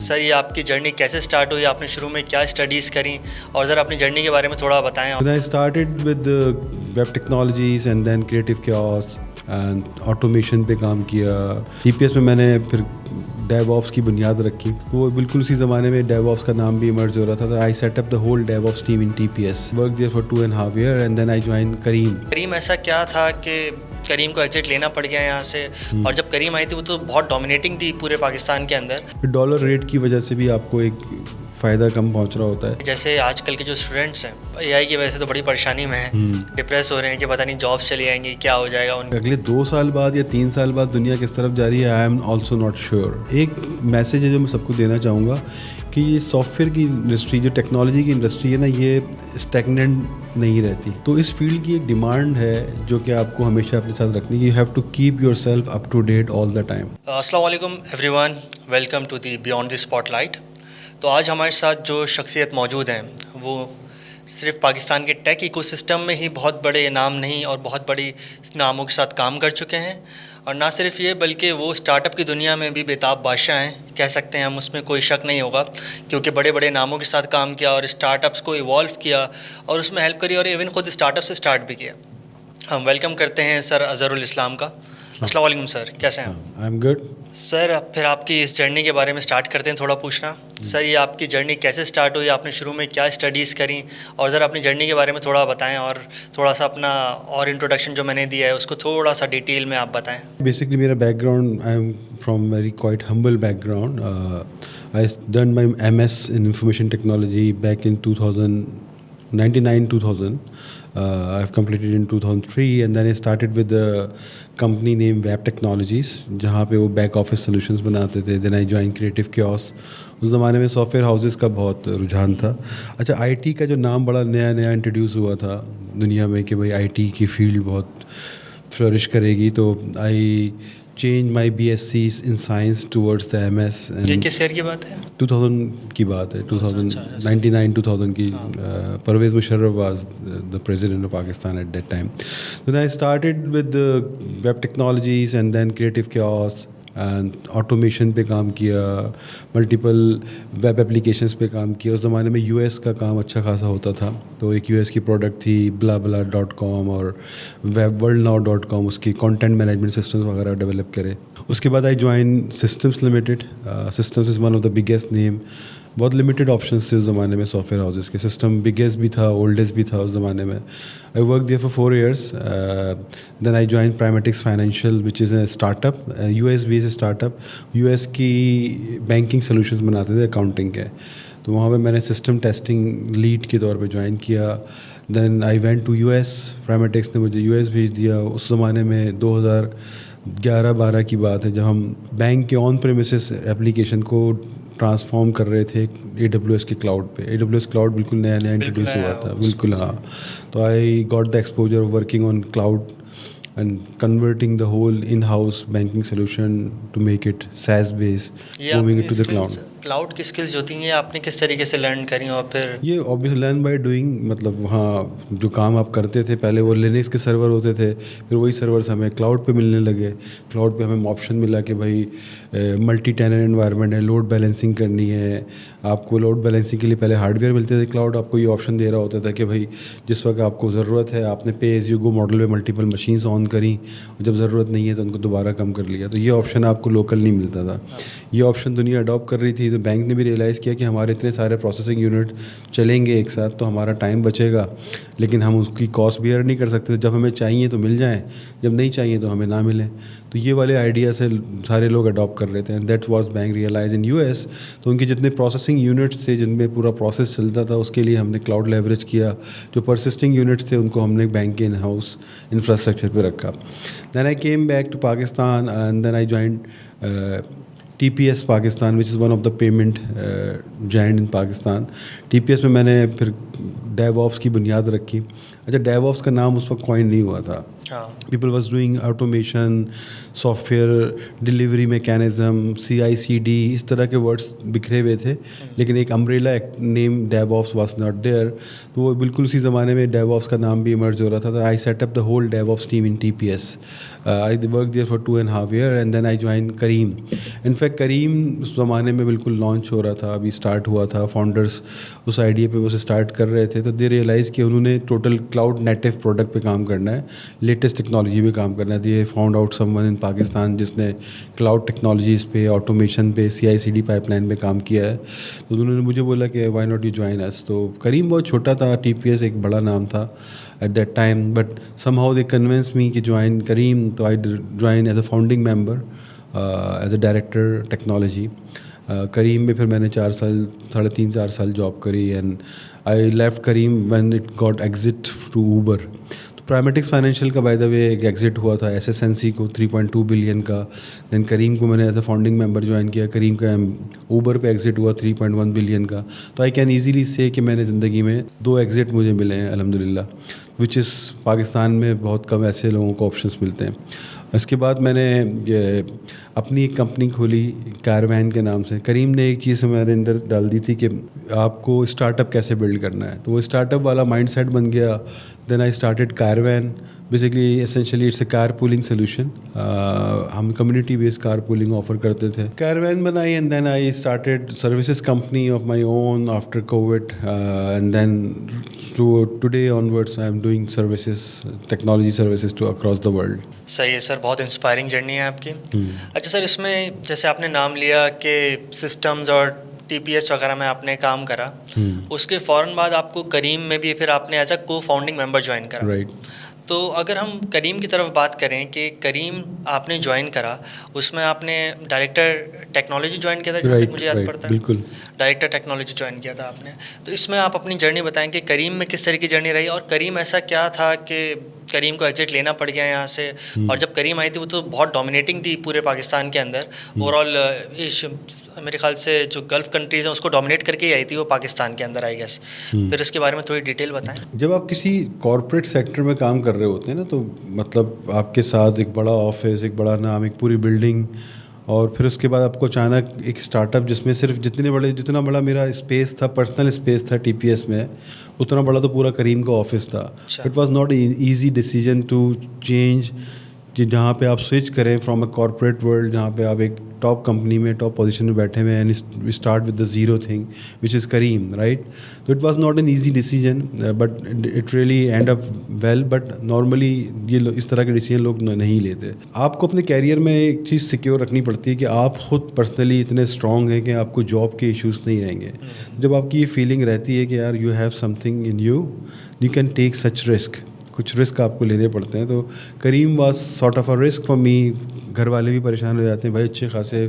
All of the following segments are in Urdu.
سر یہ آپ کی جرنی کیسے سٹارٹ ہوئی, آپ نے شروع میں کیا اسٹڈیز کریں, اور ذرا اپنی جرنی کے بارے میں تھوڑا بتائیں. When I started with web technologies and then creative chaos and automation پہ کام کیا. TPS میں میں نے پھر DevOps کی بنیاد رکھی. وہ بالکل اسی زمانے میں DevOps کا نام بھی ایمرج ہو رہا تھا. I set up the whole DevOps team in TPS. Worked there for 2.5 years and then I joined Careem. کریم ایسا کیا تھا کہ کریم کو ایگزٹ لینا پڑ گیا یہاں سے, اور جب کریم آئی تھی وہ تو بہت ڈومینیٹنگ تھی پورے پاکستان کے اندر. ڈالر ریٹ کی وجہ سے بھی آپ کو ایک فائدہ کم پہنچ رہا ہوتا ہے. جیسے آج کل کے جو اسٹوڈنٹس ہیں اے آئی کی وجہ سے تو بڑی پریشانی میں ہیں, ڈپریس ہو رہے ہیں کہ پتہ نہیں جابس چلی جائیں گی, کیا ہو جائے گا ان. اگلے 2 سال بعد یا 3 سال بعد دنیا کس طرف جا رہی ہے, I am also not sure. ایک میسیج ہے جو میں سب کو دینا چاہوں گا کہ یہ سافٹ ویئر کی انڈسٹری, جو ٹیکنالوجی کی انڈسٹری ہے نا, یہ اسٹیگننٹ نہیں رہتی. تو اس فیلڈ کی ایک ڈیمانڈ ہے جو کہ آپ کو ہمیشہ اپنے ساتھ رکھنی ہے. You have to keep yourself up to date all the time. السلام علیکم everyone, welcome to the beyond the spotlight. تو آج ہمارے ساتھ جو شخصیت موجود ہیں وہ صرف پاکستان کے ٹیک ایکو سسٹم میں ہی بہت بڑے نام نہیں اور بہت بڑی ناموں کے ساتھ کام کر چکے ہیں, اور نہ صرف یہ بلکہ وہ اسٹارٹ اپ کی دنیا میں بھی بےتاب بادشاہ ہیں کہہ سکتے ہیں ہم, اس میں کوئی شک نہیں ہوگا, کیونکہ بڑے بڑے ناموں کے ساتھ کام کیا اور اسٹارٹ اپس کو ایوالو کیا اور اس میں ہیلپ کری, اور ایون خود اسٹارٹ اپ سے اسٹارٹ بھی کیا. ہم ویلکم کرتے ہیں سر اظہر الاسلام کا. السلام علیکم سر, کیسے ہیں؟ I am good. سر پھر آپ کی اس جرنی کے بارے میں اسٹارٹ کرتے ہیں تھوڑا پوچھنا. سر یہ آپ کی جرنی کیسے اسٹارٹ ہوئی, آپ نے شروع میں کیا اسٹڈیز کریں, اور ذرا اپنی جرنی کے بارے میں تھوڑا بتائیں, اور تھوڑا سا اپنا اور انٹروڈکشن جو میں نے دیا ہے اس کو تھوڑا سا ڈیٹیل میں آپ بتائیں. بیسکلی میرا back ground, I am from very quite humble back ground. I done my MS in information technology back in 1999-2000. I have completed in 2003 and then I started with a company named Web Technologies جہاں پہ وہ بیک آفس سولوشنز بناتے تھے. Then I joined Creative Chaos. اس زمانے میں سافٹ ویئر ہاؤسز کا بہت رجحان تھا. اچھا, IT کا جو نام بڑا نیا انٹروڈیوس ہوا تھا دنیا میں کہ بھائی IT کی فیلڈ بہت فلرش کرے گی, تو آئی change my BSc in science towards the MS. یہ کس ایئر کی بات ہے؟ 2000 کی بات ہے, 1999-2000 کی. Pervez Musharraf was the president of Pakistan at that time. Then I started with the web technologies and then creative chaos and automation پہ کام کیا, ملٹیپل ویب اپلیکیشنس پہ کام کیا. اس زمانے میں US کا کام اچھا خاصا ہوتا تھا, تو ایک US کی پروڈکٹ تھی BlaBla.com اور WebWorldNow.com, اس کی کانٹینٹ مینجمنٹ سسٹمز وغیرہ ڈیولپ کرے. اس کے بعد I join Systems limited. Systems is one of the biggest name. بہت لمیٹڈ آپشنس تھے اس زمانے میں سافٹ ویئر ہاؤسز کے. سسٹم بگیسٹ بھی تھا, اولڈسٹ بھی تھا اس زمانے میں. I worked there for 4 years. Then I joined Primatix Financial, which is a startup, US-based startup. US کی بینکنگ سولوشنز بناتے تھے اکاؤنٹنگ کے, تو وہاں پہ میں نے سسٹم ٹیسٹنگ لیڈ کے طور پہ جوائن کیا. Then I went to US. Primatix نے مجھے US بھیج دیا. اس زمانے میں 2011-12 کی بات ہے جب ہم بینک کے آن پریمیسز ایپلیکیشن کو ٹرانسفارم کر رہے تھے AWS کے کلاؤڈ پہ. AWS کلاؤڈ بالکل نیا انٹروڈیوس ہوا تھا, بالکل. ہاں, تو I got the exposure of working on cloud and converting the whole in-house banking solution to make it SaaS based, moving it to the cloud. Cloud کی اسکلز جو تھیں یہ آپ نے کس طریقے سے لرن کریں, اور پھر یہ obviously learn by doing, مطلب وہاں جو کام آپ کرتے تھے پہلے وہ لینکس کے سرور ہوتے تھے, پھر وہی سرورز ہمیں کلاؤڈ پہ ملنے لگے. کلاؤڈ پہ ہمیں آپشن ملا کہ بھائی ملٹی ٹیننٹ انوائرمنٹ ہے, لوڈ بیلنسنگ کرنی ہے. آپ کو لوڈ بیلنسنگ کے لیے پہلے ہارڈ ویئر ملتے تھے, کلاؤڈ آپ کو یہ آپشن دے رہا ہوتا تھا کہ بھائی جس وقت آپ کو ضرورت ہے آپ نے pay as you go model میں ملٹیپل مشینس آن کریں, اور جب ضرورت نہیں ہے تو ان کو دوبارہ کم کر لیا. تو یہ آپشن آپ کو لوکل نہیں ملتا تھا. یہ آپشن دنیا اڈاپٹ کر رہی تھی, تو بینک نے بھی ریئلائز کیا کہ ہمارے اتنے سارے پروسیسنگ یونٹ چلیں گے ایک ساتھ تو ہمارا ٹائم بچے گا, لیکن ہم اس کی کاسٹ بیئر نہیں کر سکتے. جب ہمیں چاہیے تو مل جائیں, جب نہیں چاہیے تو ہمیں نہ ملیں. تو یہ والے آئیڈیا سے سارے لوگ اڈاپٹ کر رہے تھے, and that was bank realize in US. تو ان کے جتنے پروسیسنگ یونٹس تھے جن میں پورا پروسیس چلتا تھا, اس کے لیے ہم نے کلاؤڈ لیوریج کیا. جو پرسسٹنگ یونٹس تھے ان کو ہم نے بینک کے ان ہاؤس انفراسٹرکچر پہ رکھا. Then I came back to Pakistan and then I joined TPS Pakistan, which is one of the payment giant in Pakistan. TPS میں نے پھر ڈیو آپس کی بنیاد رکھی. اچھا ڈیو آپس کا نام اس وقت کوائن نہیں ہوا تھا. People was doing automation, soft where delivery mechanism, CI/CD, اس طرح کے ورڈس بکھرے ہوئے تھے, لیکن ایک امبریلا نیم ڈیو آپس واز ناٹ دیئر. تو وہ بالکل اسی زمانے میں ڈیو آپس کا نام بھی ایمرج ہو رہا تھا. I set up the whole DevOps team in TPS. I worked there for 2.5 years and then I joined Careem. In fact Careem اس زمانے میں بالکل لانچ ہو رہا تھا, ابھی اسٹارٹ ہوا تھا. فاؤنڈرس اس آئیڈیا پہ وہ اسٹارٹ کر رہے تھے, تو دے ریئلائز کہ انہوں نے ٹوٹل کلاؤڈ نیٹو پروڈکٹ پہ کام کرنا ہے, لیٹسٹ ٹیکنالوجی پہ کام کرنا ہے. They found out someone in Pakistan جس نے کلاؤڈ ٹیکنالوجیز پہ, آٹومیشن پہ, CI/CD پائپ لائن پہ کام کیا ہے. تو انہوں نے مجھے بولا کہ وائی ناٹ یو جوائن اس. تو Careem بہت چھوٹا تھا, TPS ایک بڑا نام تھا at that time, but somehow they convinced me to join Careem. So I joined as a founding member, as a director technology. Careem میں پھر میں نے 3.5 سال جاب کری, and I left Careem when it got exit to Uber. تو پرائمیٹکس فائنینشیل کا بائی دا وے ایک ایگزٹ ہوا تھا SSNC کو 3.2 بلین کا. دین Careem کو میں نے as a founding member join کیا. Careem کا اوبر پہ ایگزٹ ہوا 3.1 بلین کا. تو آئی کین ایزیلی سے کہ میں نے زندگی میں 2 ایگزٹ مجھے ملے ہیں الحمد للہ, وچ از پاکستان میں بہت کم ایسے لوگوں کو آپشنس ملتے ہیں. اس کے بعد میں نے اپنی ایک کمپنی کھولی کاروین کے نام سے. Careem نے ایک چیز ہمارے اندر ڈال دی تھی کہ آپ کو اسٹارٹ اپ کیسے بلڈ کرنا ہے, تو وہ اسٹارٹ اپ والا مائنڈ سیٹ بن گیا. Then I started Carwin. Basically essentially it's a car pooling solution. ہم community base car pooling offer کرتے تھے. کاروین بنائی and then I started services company of my own after COVID, and then today onwards I am doing services, technology services to across the world. صحیح ہے سر, بہت انسپائرنگ جرنی ہے آپ کی. اچھا سر, اس میں جیسے آپ نے نام لیا کہ سسٹمز اور TPS وغیرہ میں آپ نے کام کرا, اس کے فوراً بعد آپ کو Careem میں بھی پھر آپ نے ایز اے کو فاؤنڈنگ ممبر جوائن کرا. رائٹ. تو اگر ہم Careem کی طرف بات کریں کہ Careem آپ نے جوائن کرا, اس میں آپ نے ڈائریکٹر ٹیکنالوجی جوائن کیا تھا, جہاں تک مجھے یاد پڑتا ہے. بالکل ڈائریکٹر ٹیکنالوجی جوائن کیا تھا آپ نے. تو اس میں آپ اپنی جرنی بتائیں کہ Careem میں کس طرح کی جرنی رہی, اور Careem ایسا کیا تھا کہ Careem کو ایگزٹ لینا پڑ گیا یہاں سے. اور جب Careem آئی تھی وہ تو بہت ڈومینیٹنگ تھی پورے پاکستان کے اندر. اوور آل میرے خیال سے جو گلف کنٹریز ہیں اس کو ڈومینیٹ کر کے ہی آئی تھی وہ پاکستان کے اندر, آئی گیس. پھر اس کے بارے میں تھوڑی ڈیٹیل بتائیں. جب آپ کسی کارپوریٹ سیکٹر میں کام کر رہے ہوتے ہیں نا, تو مطلب آپ کے ساتھ ایک بڑا آفس, ایک بڑا نام, ایک پوری بلڈنگ, اور پھر اس کے بعد آپ کو اچانک ایک اسٹارٹ اپ جس میں صرف جتنا بڑا میرا اسپیس تھا, پرسنل اسپیس تھا TPS میں, اتنا بڑا تو پورا Careem کا آفس تھا. It was not a easy decision to change, جہاں پہ آپ سوئچ کریں فرام اے کارپوریٹ ورلڈ, جہاں پہ آپ ایک ٹاپ کمپنی میں ٹاپ پوزیشن میں بیٹھے ہوئے ہیں, and we start with the zero thing which is Careem, right. تو it was not an easy decision, but it really end up well. But normally یہ اس طرح کے ڈیسیجن لوگ نہیں لیتے. آپ کو اپنے کیریئر میں ایک چیز سیکیور رکھنی پڑتی ہے کہ آپ خود پرسنلی اتنے اسٹرانگ ہیں کہ آپ کو جاب کے ایشوز نہیں رہیں گے. جب آپ کی یہ فیلنگ رہتی ہے کہ یار you have some thing in you can take such risk, کچھ رسک آپ کو لینے پڑتے ہیں. تو Careem was sort of a risk for me. گھر والے بھی پریشان ہو جاتے ہیں, بھائی اچھے خاصے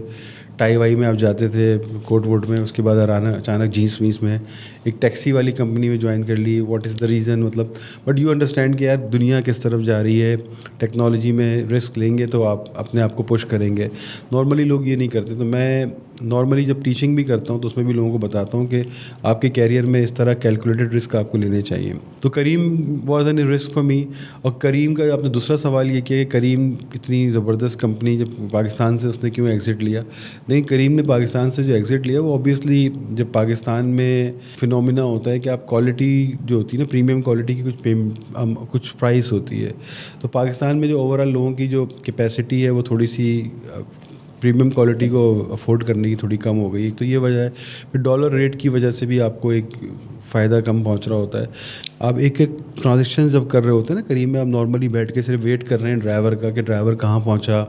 ٹائی وائی میں آپ جاتے تھے, کوٹ ووٹ میں, اس کے بعد اچانک جینس وینس میں ایک ٹیکسی والی کمپنی میں جوائن کر لی. واٹ از دا ریزن, مطلب بٹ یو انڈرسٹینڈ کہ یار دنیا کس طرف جا رہی ہے, ٹیکنالوجی میں رسک لیں گے تو آپ اپنے آپ کو پش کریں گے. نارملی لوگ یہ نہیں کرتے. تو میں نارملی جب ٹیچنگ بھی کرتا ہوں تو اس میں بھی لوگوں کو بتاتا ہوں کہ آپ کے کیریئر میں اس طرح کیلکولیٹڈ رسک آپ کو لینے چاہیے. تو Careem was an risk for me. اور Careem کا آپ نے دوسرا سوال یہ کیا کہ Careem اتنی زبردست کمپنی جب پاکستان سے اس نے کیوں ایگزٹ لیا. نہیں, Careem نے پاکستان سے جو ایگزٹ لیا وہ اوبیسلی جب پاکستان میں فنومینا ہوتا ہے کہ آپ کوالٹی جو ہوتی ہے نا, پریمیم کوالٹی کی کچھ پرائس ہوتی ہے. تو پاکستان میں جو اوور آل لوگوں کی جو کیپیسٹی ہے وہ تھوڑی سی پریمیم کوالٹی کو افورڈ کرنے کی تھوڑی کم ہو گئی. ایک تو یہ وجہ ہے. پھر ڈالر ریٹ کی وجہ سے بھی آپ کو ایک فائدہ کم پہنچ رہا ہوتا ہے. آپ ایک ٹرانزیکشن جب کر رہے ہوتے ہیں نا Careem میں, آپ نارملی بیٹھ کے صرف ویٹ کر رہے ہیں ڈرائیور کا کہ ڈرائیور کہاں پہنچا,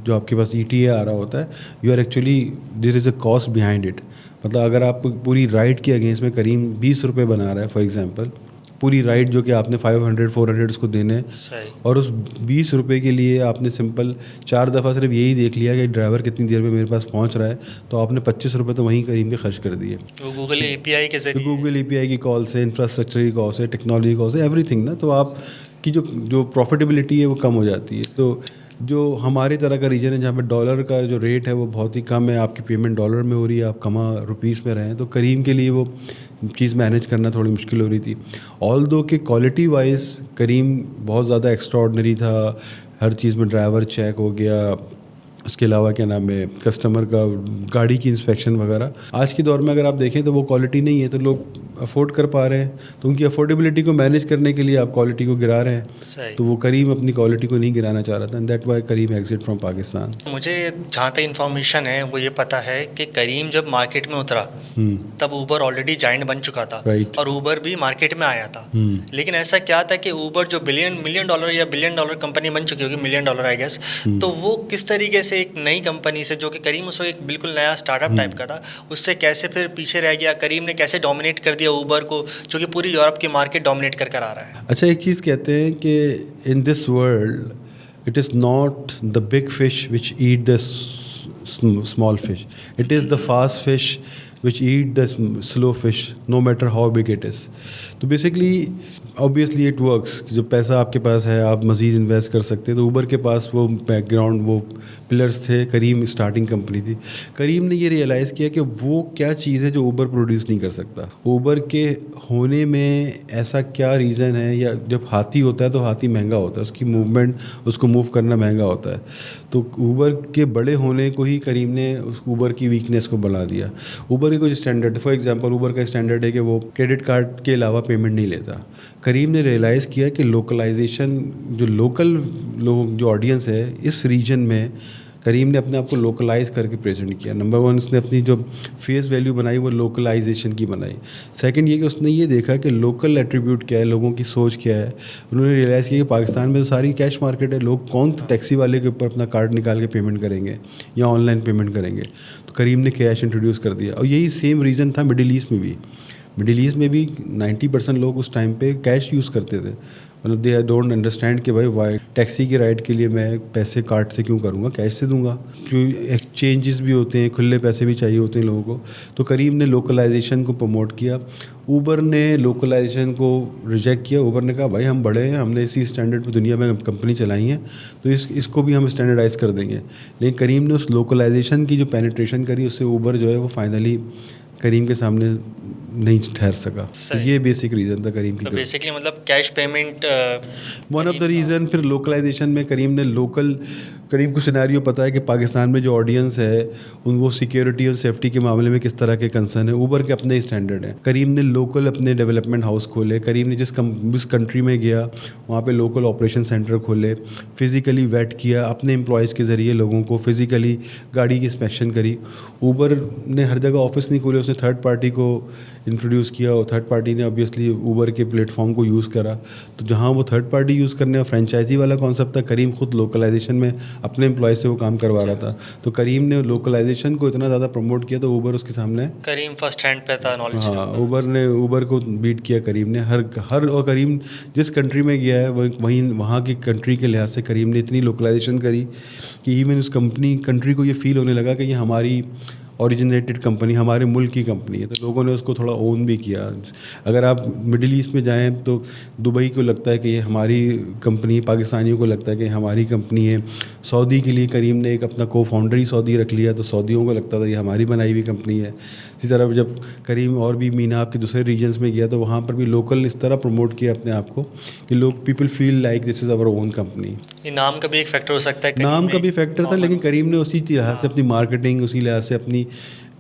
جو آپ کے پاس ETA آ رہا ہوتا ہے. You are actually there is a cost behind it. مطلب اگر آپ پوری رائڈ کے اگینسٹ میں Careem 20 روپے بنا رہا ہے فار ایگزامپل, پوری رائڈ جو کہ آپ نے 500-400 اس کو دینے, اور اس 20 روپے کے لیے آپ نے سمپل 4 دفعہ صرف یہی دیکھ لیا کہ ڈرائیور کتنی دیر میں میرے پاس پہنچ رہا ہے, تو آپ نے 25 روپے تو وہیں Careem کے خرچ کر دیے. گوگل API کے ذریعے, گوگل API کی کال سے, انفراسٹرکچر کی کال سے, ٹیکنالوجی کال سے, ایوری تھنگ نا. تو آپ کی جو پروفیٹیبلٹی ہے وہ کم ہو جاتی ہے. تو جو ہماری طرح کا ریجن ہے جہاں پہ ڈالر کا جو ریٹ ہے وہ بہت ہی کم ہے, آپ کی پیمنٹ ڈالر میں ہو رہی ہے, آپ کما روپیز میں رہیں, تو Careem کے لیے وہ چیز مینیج کرنا تھوڑی مشکل ہو رہی تھی. آل دو کہ کوالٹی وائز کریم بہت زیادہ ایکسٹرا آرڈنری تھا, ہر چیز میں ڈرائیور چیک ہو گیا, اس کے علاوہ کیا نام ہے کسٹمر کا گاڑی کی انسپیکشن وغیرہ. آج کے دور میں اگر آپ دیکھیں تو وہ کوالٹی نہیں ہے, تو لوگ افورڈ کر پا رہے ہیں, تو ان کی افورڈیبلٹی کو مینیج کرنے کے لیے آپ کوالٹی کو گرا رہے ہیں, تو وہ کریم اپنی کوالٹی کو نہیں گرانا چاہ رہا تھا, and that why Careem exit from Pakistan. مجھے جہاں تک انفارمیشن ہے وہ یہ پتہ ہے کہ کریم جب مارکیٹ میں اترا تب اوبر آلریڈی جائنٹ بن چکا تھا, اور اوبر بھی مارکیٹ میں آیا تھا. لیکن ایسا کیا تھا کہ اوبر جو ملین ڈالر یا بلین ڈالر کمپنی بن چکی ہوگی, $1 ملین آئی گیس, تو وہ کس طریقے سے ایک نئی کمپنی سے, جو کہ کریم اس وقت ایک بالکل نیا اسٹارٹ اپ ٹائپ کا تھا, اس سے کیسے پھر پیچھے رہ گیا, کریم نے کیسے ڈومینیٹ کر دیا اوبر کو, جو کہ پوری یورپ کی مارکیٹ ڈومینیٹ کر آ رہا ہے. اچھا, ایک چیز کہتے ہیں کہ in this world it is not the big fish which eat the small fish, it is the fast fish which eat the slow fish no matter how big it is. تو بیسکلی obviously it works. جب پیسہ آپ کے پاس ہے آپ مزید انویسٹ کر سکتے ہیں, تو اوبر کے پاس وہ بیک گراؤنڈ وہ پلرس تھے. کریم اسٹارٹنگ کمپنی تھی. کریم نے یہ ریئلائز کیا کہ وہ کیا چیز ہے جو اوبر پروڈیوس نہیں کر سکتا. اوبر کے ہونے میں ایسا کیا ریزن ہے, یا جب ہاتھی ہوتا ہے تو ہاتھی مہنگا ہوتا ہے, اس کی موومنٹ, اس کو موو کرنا مہنگا ہوتا ہے. تو اوبر کے بڑے ہونے کو ہی کریم نے اس اوبر کی ویکنیس کو بڑھا دیا. اوبر کے کچھ اسٹینڈرڈ, فار ایگزامپل اوبر کا اسٹینڈرڈ ہے کہ وہ کریڈٹ کارڈ کے علاوہ پیمنٹ نہیں لیتا. کریم نے ریئلائز کیا کہ لوکلائزیشن, جو لوکل لوگ جو آڈینس ہے اس ریجن میں, کریم نے اپنے آپ کو لوکلائز کر کے پریزنٹ کیا. نمبر 1 اس نے اپنی جو فیس ویلیو بنائی وہ لوکلائزیشن کی بنائی. سیکنڈ یہ کہ اس نے یہ دیکھا کہ لوکل ایٹریبیوٹ کیا ہے, لوگوں کی سوچ کیا ہے. انہوں نے ریئلائز کیا کہ پاکستان میں تو ساری کیش مارکیٹ ہے, لوگ کون ٹیکسی والے کے اوپر اپنا کارڈ نکال کے پیمنٹ کریں گے یا آن لائن پیمنٹ کریں گے. تو کریم نے کیش انٹروڈیوس کر دیا. اور یہی سیم ریزن تھا مڈل ایسٹ میں بھی. مڈل ایسٹ میں بھی 90% لوگ اس ٹائم پہ کیش یوز کرتے تھے. مطلب دے ڈونٹ انڈرسٹینڈ کہ بھائی وائی ٹیکسی کی رائڈ کے لیے میں پیسے کارڈ سے کیوں کروں گا, کیش سے دوں گا. ایکسچینجز بھی ہوتے ہیں, کھلے پیسے بھی چاہیے ہوتے ہیں لوگوں کو. تو کریم نے لوکلائزیشن کو پروموٹ کیا. اوبر نے لوکلائزیشن کو ریجیکٹ کیا. اوبر نے کہا بھائی ہم بڑے ہیں, ہم نے اسی اسٹینڈرڈ پہ دنیا میں کمپنی چلائی ہیں, تو اس کو بھی ہم اسٹینڈرڈائز کر دیں گے. لیکن کریم نے اس لوکلائزیشن کی جو پینیٹریشن کری, اس سے اوبر جو ہے وہ فائنلی کریم کے سامنے نہیں ٹھہر سکا. تو یہ بیسک ریزن تھا کریم کی. بیسکلی مطلب cash payment one of the reason. پھر لوکلائزیشن میں کریم نے کریم کو سینیریو پتہ ہے کہ پاکستان میں جو آڈینس ہے ان وہ سیکیورٹی اور سیفٹی کے معاملے میں کس طرح کے کنسرن ہے. اوبر کے اپنے اسٹینڈرڈ ہیں. کریم نے لوکل اپنے ڈیولپمنٹ ہاؤس کھولے. کریم نے جس کنٹری میں گیا وہاں پہ لوکل آپریشن سینٹر کھولے, فزیکلی ویٹ کیا, اپنے امپلائیز کے ذریعے لوگوں کو فزیکلی گاڑی کی انسپیکشن کری. اوبر نے ہر جگہ آفس نہیں کھولے, اس نے تھرڈ پارٹی کو انٹروڈیوس کیا, اور تھرڈ پارٹی نے اوبیسلی اوبر کے پلیٹ فارم کو یوز کرا. تو جہاں وہ تھرڈ پارٹی یوز کرنے اور فرینچائزی والا کانسیپٹ تھا, کریم خود لوکلائزیشن میں اپنے امپلائی سے وہ کام کروا رہا تھا. تو کریم نے لوکلائزیشن کو اتنا زیادہ پروموٹ کیا تو اوبر اس کے سامنے, کریم فرسٹ ہینڈ پہ تھا نالج. ہاں, اوبر کو بیٹ کیا کریم نے ہر اور کریم جس کنٹری میں گیا ہے وہاں کی کنٹری کے لحاظ سے کریم نے اتنی لوکلائزیشن کری کہ ایون اس کنٹری کو یہ فیل ہونے لگا کہ یہ ہماری اوریجنیٹڈ کمپنی, ہمارے ملک کی کمپنی ہے. تو لوگوں نے اس کو تھوڑا اون بھی کیا. اگر آپ مڈل ایسٹ میں جائیں تو دبئی کو لگتا ہے کہ یہ ہماری کمپنی, پاکستانیوں کو لگتا ہے کہ ہماری کمپنی ہے. سعودی کے لیے کریم نے ایک اپنا کو فاؤنڈر ہی سعودی رکھ لیا, تو سعودیوں کو لگتا تھا یہ ہماری بنائی ہوئی کمپنی ہے. اسی طرح جب کریم اور بھی مینا آپ کے دوسرے ریجنس میں گیا تو وہاں پر بھی لوکل اس طرح پروموٹ کیا اپنے آپ کو کہ people feel like this is our own company. یہ نام کا بھی ایک فیکٹر ہو سکتا ہے, نام کا بھی فیکٹر تھا, لیکن کریم نے اسی لحاظ سے اپنی مارکیٹنگ, اسی لحاظ سے اپنی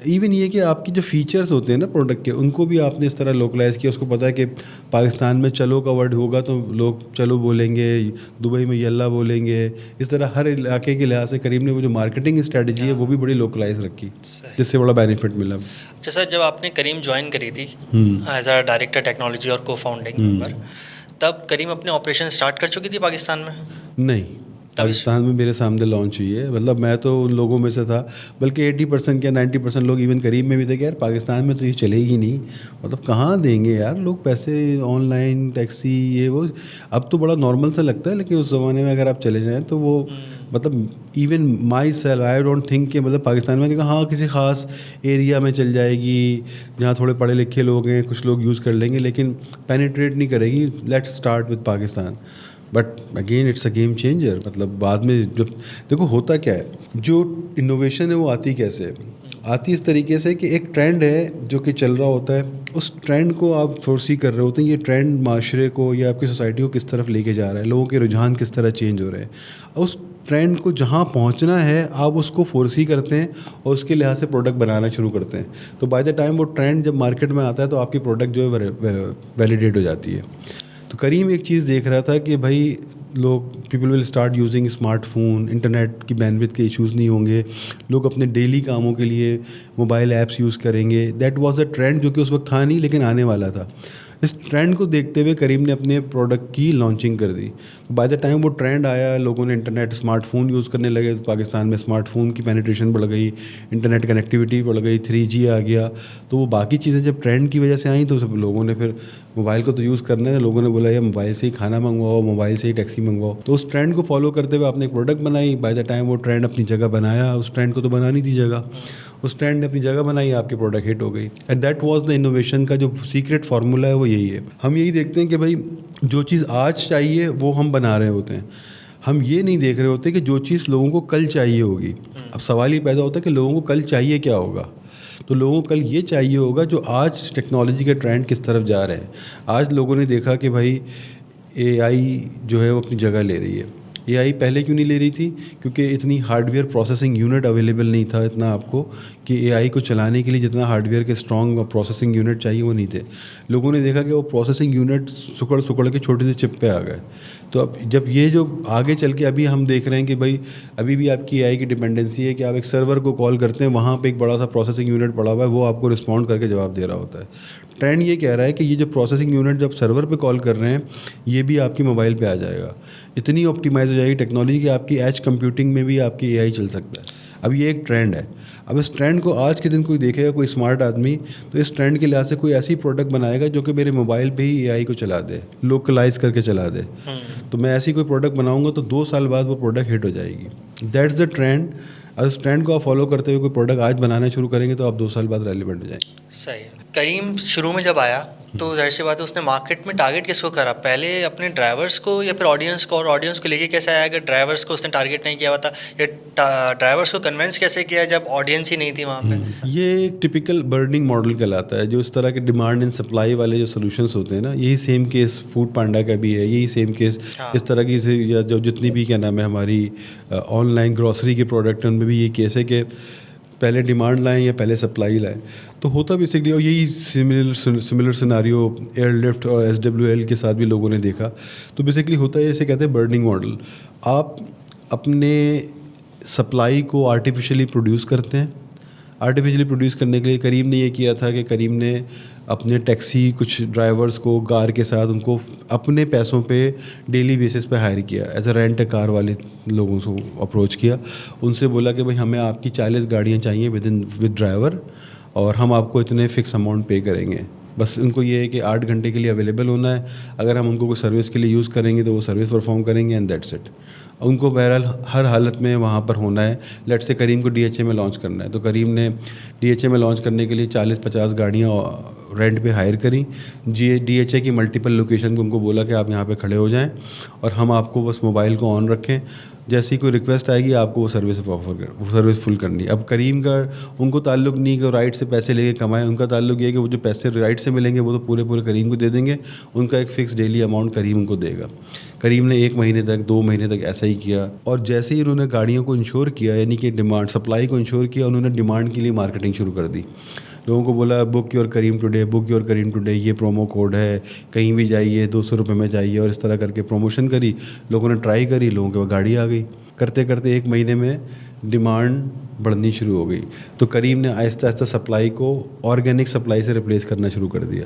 ایون یہ کہ آپ کی جو فیچرز ہوتے ہیں نا پروڈکٹ کے, ان کو بھی آپ نے اس طرح لوکلائز کیا. اس کو پتہ ہے کہ پاکستان میں چلو کا ورڈ ہوگا تو لوگ چلو بولیں گے, دبئی میں یلا بولیں گے. اس طرح ہر علاقے کے لحاظ سے کریم نے وہ جو مارکیٹنگ اسٹریٹجی ہے وہ بھی بڑی لوکلائز رکھی, جس سے بڑا بینیفٹ ملا. اچھا سر, جب آپ نے کریم جوائن کری تھی ایز اے ڈائریکٹر ٹیکنالوجی اور کو فاؤنڈنگ ممبر, تب کریم اپنے آپریشن اسٹارٹ کر چکی تھی پاکستان میں؟ نہیں, پاکستان میں میرے سامنے لانچ ہوئی ہے. مطلب میں تو ان لوگوں میں سے تھا, بلکہ 80% یا 90% لوگ ایون کریم میں بھی تھے کہ یار پاکستان میں تو یہ چلے گی نہیں, مطلب کہاں دیں گے یار لوگ پیسے, آن لائن ٹیکسی یہ وہ. اب تو بڑا نارمل سا لگتا ہے, لیکن اس زمانے میں اگر آپ چلے جائیں تو وہ مطلب even my self I don't think کہ مطلب پاکستان میں نے کہا ہاں کسی خاص ایریا میں چل جائے گی جہاں تھوڑے پڑھے لکھے لوگ ہیں, کچھ لوگ یوز کر لیں گے, لیکن پینیٹریٹ نہیں کرے گی. Let's start with Pakistan. But again it's a game changer. مطلب بعد میں جب دیکھو ہوتا کیا ہے, جو انوویشن ہے وہ آتی کیسے ہے. آتی اس طریقے سے کہ ایک ٹرینڈ ہے جو کہ چل رہا ہوتا ہے, اس ٹرینڈ کو آپ فورسی کر رہے ہوتے ہیں. یہ ٹرینڈ معاشرے کو یا آپ کی سوسائٹی کو کس طرف لے کے جا رہا ہے, لوگوں کے رجحان کس طرح چینج ہو رہے ہیں. اس ٹرینڈ کو جہاں پہنچنا ہے آپ اس کو فورسی کرتے ہیں اور اس کے لحاظ سے پروڈکٹ بنانا شروع کرتے ہیں. تو بائی دا ٹائم وہ ٹرینڈ جب مارکیٹ میں آتا ہے تو آپ کی پروڈکٹ جو ہے ویلیڈیٹ ہو جاتی ہے. تو کریم ایک چیز دیکھ رہا تھا کہ بھائی لوگ people will start using smart phone, internet کی بینڈوتھ کے ایشوز نہیں ہوں گے, لوگ اپنے ڈیلی کاموں کے لیے موبائل ایپس یوز کریں گے. دیٹ واز اے ٹرینڈ جو کہ اس وقت تھا نہیں لیکن آنے والا تھا. اس ٹرینڈ کو دیکھتے ہوئے کریم نے اپنے پروڈکٹ کی لانچنگ کر دی. بائی دا ٹائم وہ ٹرینڈ آیا, لوگوں نے انٹرنیٹ اسمارٹ فون یوز کرنے لگے, پاکستان میں اسمارٹ فون کی پینیٹریشن بڑھ گئی, انٹرنیٹ کنیکٹیوٹی بڑھ گئی, 3G آ گیا. تو وہ باقی چیزیں جب ٹرینڈ کی وجہ سے آئیں تو سب لوگوں نے پھر موبائل کو تو یوز کرنا ہے, لوگوں نے بولا یہ موبائل سے ہی کھانا منگواؤ, موبائل سے ہی ٹیکسی منگواؤ. تو اس ٹرینڈ کو فالو کرتے ہوئے آپ نے ایک پروڈکٹ بنائی. بائی دا ٹائم وہ ٹرینڈ اپنی جگہ بنایا, اس ٹرینڈ کو تو بنانی تھی جگہ, اس ٹرینڈ نے اپنی جگہ بنائی, آپ کی پروڈکٹ ہٹ ہو گئی. And that was the innovation کا جو سیکرٹ فارمولا ہے وہ یہی ہے. ہم یہی دیکھتے ہیں کہ بھائی جو چیز آج چاہیے وہ ہم بنا رہے ہوتے ہیں, ہم یہ نہیں دیکھ رہے ہوتے کہ جو چیز لوگوں کو کل چاہیے ہوگی. اب سوال یہ پیدا ہوتا ہے کہ لوگوں کو کل چاہیے کیا ہوگا. تو لوگوں کو کل یہ چاہیے ہوگا جو آج ٹیکنالوجی کے ٹرینڈ کس طرف جا رہے ہیں. آج لوگوں نے دیکھا کہ بھائی AI جو ہے وہ اپنی جگہ لے رہی ہے. AI پہلے کیوں نہیں لے رہی تھی؟ کیونکہ اتنی hard where processing unit available نہیں تھا اتنا آپ کو کہ AI کو چلانے کے لیے جتنا ہارڈ ویئر کے اسٹرانگ پروسیسنگ یونٹ چاہیے وہ نہیں تھے. لوگوں نے دیکھا کہ وہ پروسیسنگ یونٹ سکڑ کے چھوٹی سی چپ پہ آ گئے. تو اب جب یہ جو آگے چل کے ابھی ہم دیکھ رہے ہیں کہ بھائی ابھی بھی آپ کی AI کی ڈپینڈنسی ہے کہ آپ ایک سرور کو کال کرتے ہیں, وہاں پہ ایک بڑا سا پروسیسنگ یونٹ پڑا ہوا ہے, وہ آپ کو رسپونڈ کر کے جواب دے رہا ہوتا ہے. ٹرینڈ یہ کہہ رہا ہے کہ یہ جو پروسیسنگ یونٹ جب سرور پہ کال کر رہے ہیں یہ بھی آپ کی موبائل پہ آ جائے گا. اتنی آپٹیمائز ہو جائے گی ٹیکنالوجی کہ آپ کی ایج کمپیوٹنگ میں بھی آپ کی AI چل سکتا ہے. اب یہ ایک ٹرینڈ ہے. اب اس ٹرینڈ کو آج کے دن کوئی دیکھے گا, کوئی اسمارٹ آدمی, تو اس ٹرینڈ کے لحاظ سے کوئی ایسی پروڈکٹ بنائے گا جو کہ میرے موبائل پہ ہی AI کو چلا دے, لوکلائز کر کے چلا دے. تو میں ایسی کوئی پروڈکٹ بناؤں گا تو 2 سال بعد وہ پروڈکٹ ہٹ ہو جائے گی. That's the trend. اور اس ٹرینڈ کو آپ فالو کرتے ہوئے کوئی پروڈکٹ آج بنانا شروع کریں گے تو آپ 2 سال بعد ریلیونٹ ہو جائیں گے. صحیح ہے. کریم شروع میں جب آیا تو ظاہر سی بات ہے اس نے مارکیٹ میں ٹارگیٹ کس کو کرا, پہلے اپنے ڈرائیورس کو یا پھر آڈینس کو, اور آڈینس کو لے کے کیسے آیا؟ اگر ڈرائیورس کو اس نے ٹارگیٹ نہیں کیا ہوا تھا, یا ڈرائیورس کو کنونس کیسے کیا جب آڈینس ہی نہیں تھی وہاں پہ؟ یہ ایک ٹپیکل برننگ ماڈل کہلاتا ہے, جو اس طرح کے ڈیمانڈ اینڈ سپلائی والے جو سولوشنس ہوتے ہیں نا, یہی سیم کیس فوڈ پانڈا کا بھی ہے, یہی سیم کیس اس طرح کی جو جتنی بھی کیا نام ہے ہماری آن لائن گروسری کے پروڈکٹ ہیں ان میں بھی یہ کیس ہے کہ پہلے ڈیمانڈ لائیں یا پہلے سپلائی لائیں. تو ہوتا بیسکلی, اور یہی سملر سیناریو ایئر لفٹ اور SWL کے ساتھ بھی لوگوں نے دیکھا. تو بیسکلی ہوتا ہے, اسے کہتے ہیں برننگ ماڈل. آپ اپنے سپلائی کو آرٹیفیشلی پروڈیوس کرتے ہیں. آرٹیفیشلی پروڈیوس کرنے کے لیے کریم نے یہ کیا تھا کہ کریم نے اپنے ٹیکسی کچھ ڈرائیورس کو کار کے ساتھ ان کو اپنے پیسوں پہ ڈیلی بیسس پہ ہائر کیا, ایز اے رینٹ کار والے لوگوں سے اپروچ کیا. ان سے بولا کہ بھائی ہمیں آپ کی 40 گاڑیاں چاہیے ود ڈرائیور, اور ہم آپ کو اتنے فکس اماؤنٹ پے کریں گے. بس ان کو یہ ہے کہ 8 گھنٹے کے لیے اویلیبل ہونا ہے. اگر ہم ان کو کوئی سروس کے لیے یوز کریں گے تو وہ سروس پرفارم کریں گے, اینڈ دیٹس اٹ. ان کو بہرحال ہر حالت میں وہاں پر ہونا ہے. لیٹ سے کریم کو DHA میں لانچ کرنا ہے, تو کریم نے DHA میں لانچ کرنے کے لیے 40-50 گاڑیاں رینٹ پہ ہائر کریں. DHA کی ملٹیپل لوکیشن کو ان کو بولا کہ آپ یہاں پہ کھڑے ہو جائیں اور ہم آپ کو بس موبائل کو آن رکھیں, جیسی کوئی ریکویسٹ آئے گی آپ کو وہ سروس فل کرنی. اب کریم کا ان کو تعلق نہیں کہ رائٹ سے پیسے لے کے کمائیں, ان کا تعلق یہ ہے کہ وہ جو پیسے رائٹ سے ملیں گے وہ تو پورے کریم کو دے دیں گے. ان کا ایک فکس ڈیلی اماؤنٹ کریم ان کو دے گا. کریم نے 1 مہینے تک 2 مہینے تک ایسا ہی کیا, اور جیسے ہی انہوں نے گاڑیوں کو انشور کیا, یعنی کہ ڈیمانڈ سپلائی کو انشور کیا, انہوں نے ڈیمانڈ کے لیے مارکیٹنگ شروع کر دی. لوگوں کو بولا book your Careem today, book your Careem today, یہ پرومو کوڈ ہے, کہیں بھی جائیے 200 روپے میں جائیے, اور اس طرح کر کے پروموشن کری. لوگوں نے ٹرائی کری, لوگوں کے پاس گاڑی آ گئی. کرتے کرتے 1 مہینے میں ڈیمانڈ بڑھنی شروع ہو گئی. تو کریم نے آہستہ آہستہ سپلائی کو آرگینک سپلائی سے ریپلیس کرنا شروع کر دیا.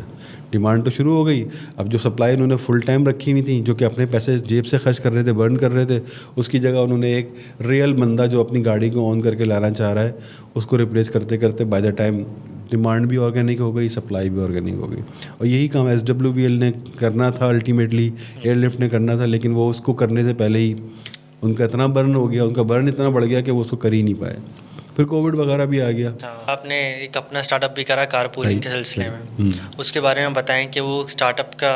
ڈیمانڈ تو شروع ہو گئی. اب جو سپلائی انہوں نے فل ٹائم رکھی ہوئی تھیں, جو کہ اپنے پیسے جیب سے خرچ کر رہے تھے, برن کر رہے تھے, اس کی جگہ انہوں نے ایک ریئل بندہ جو اپنی گاڑی کو آن کر کے لانا چاہ رہا ہے اس کو ریپلیس کرتے کرتے بائی دا ٹائم ڈیمانڈ بھی آرگینک ہو گئی, سپلائی بھی آرگینک ہو گئی. اور یہی کام SWL نے کرنا تھا, الٹیمیٹلی ایئر لفٹ نے کرنا تھا, لیکن وہ اس کو کرنے سے پہلے ہی ان کا اتنا برن ہو گیا, ان کا برن اتنا بڑھ گیا کہ وہ اس کو کر ہی نہیں پائے. پھر کووڈ وغیرہ بھی آ گیا. آپ نے ایک اپنا اسٹارٹ اپ بھی کرا کار پولنگ کے سلسلے میں, اس کے بارے میں بتائیں کہ وہ اسٹارٹ اپ کا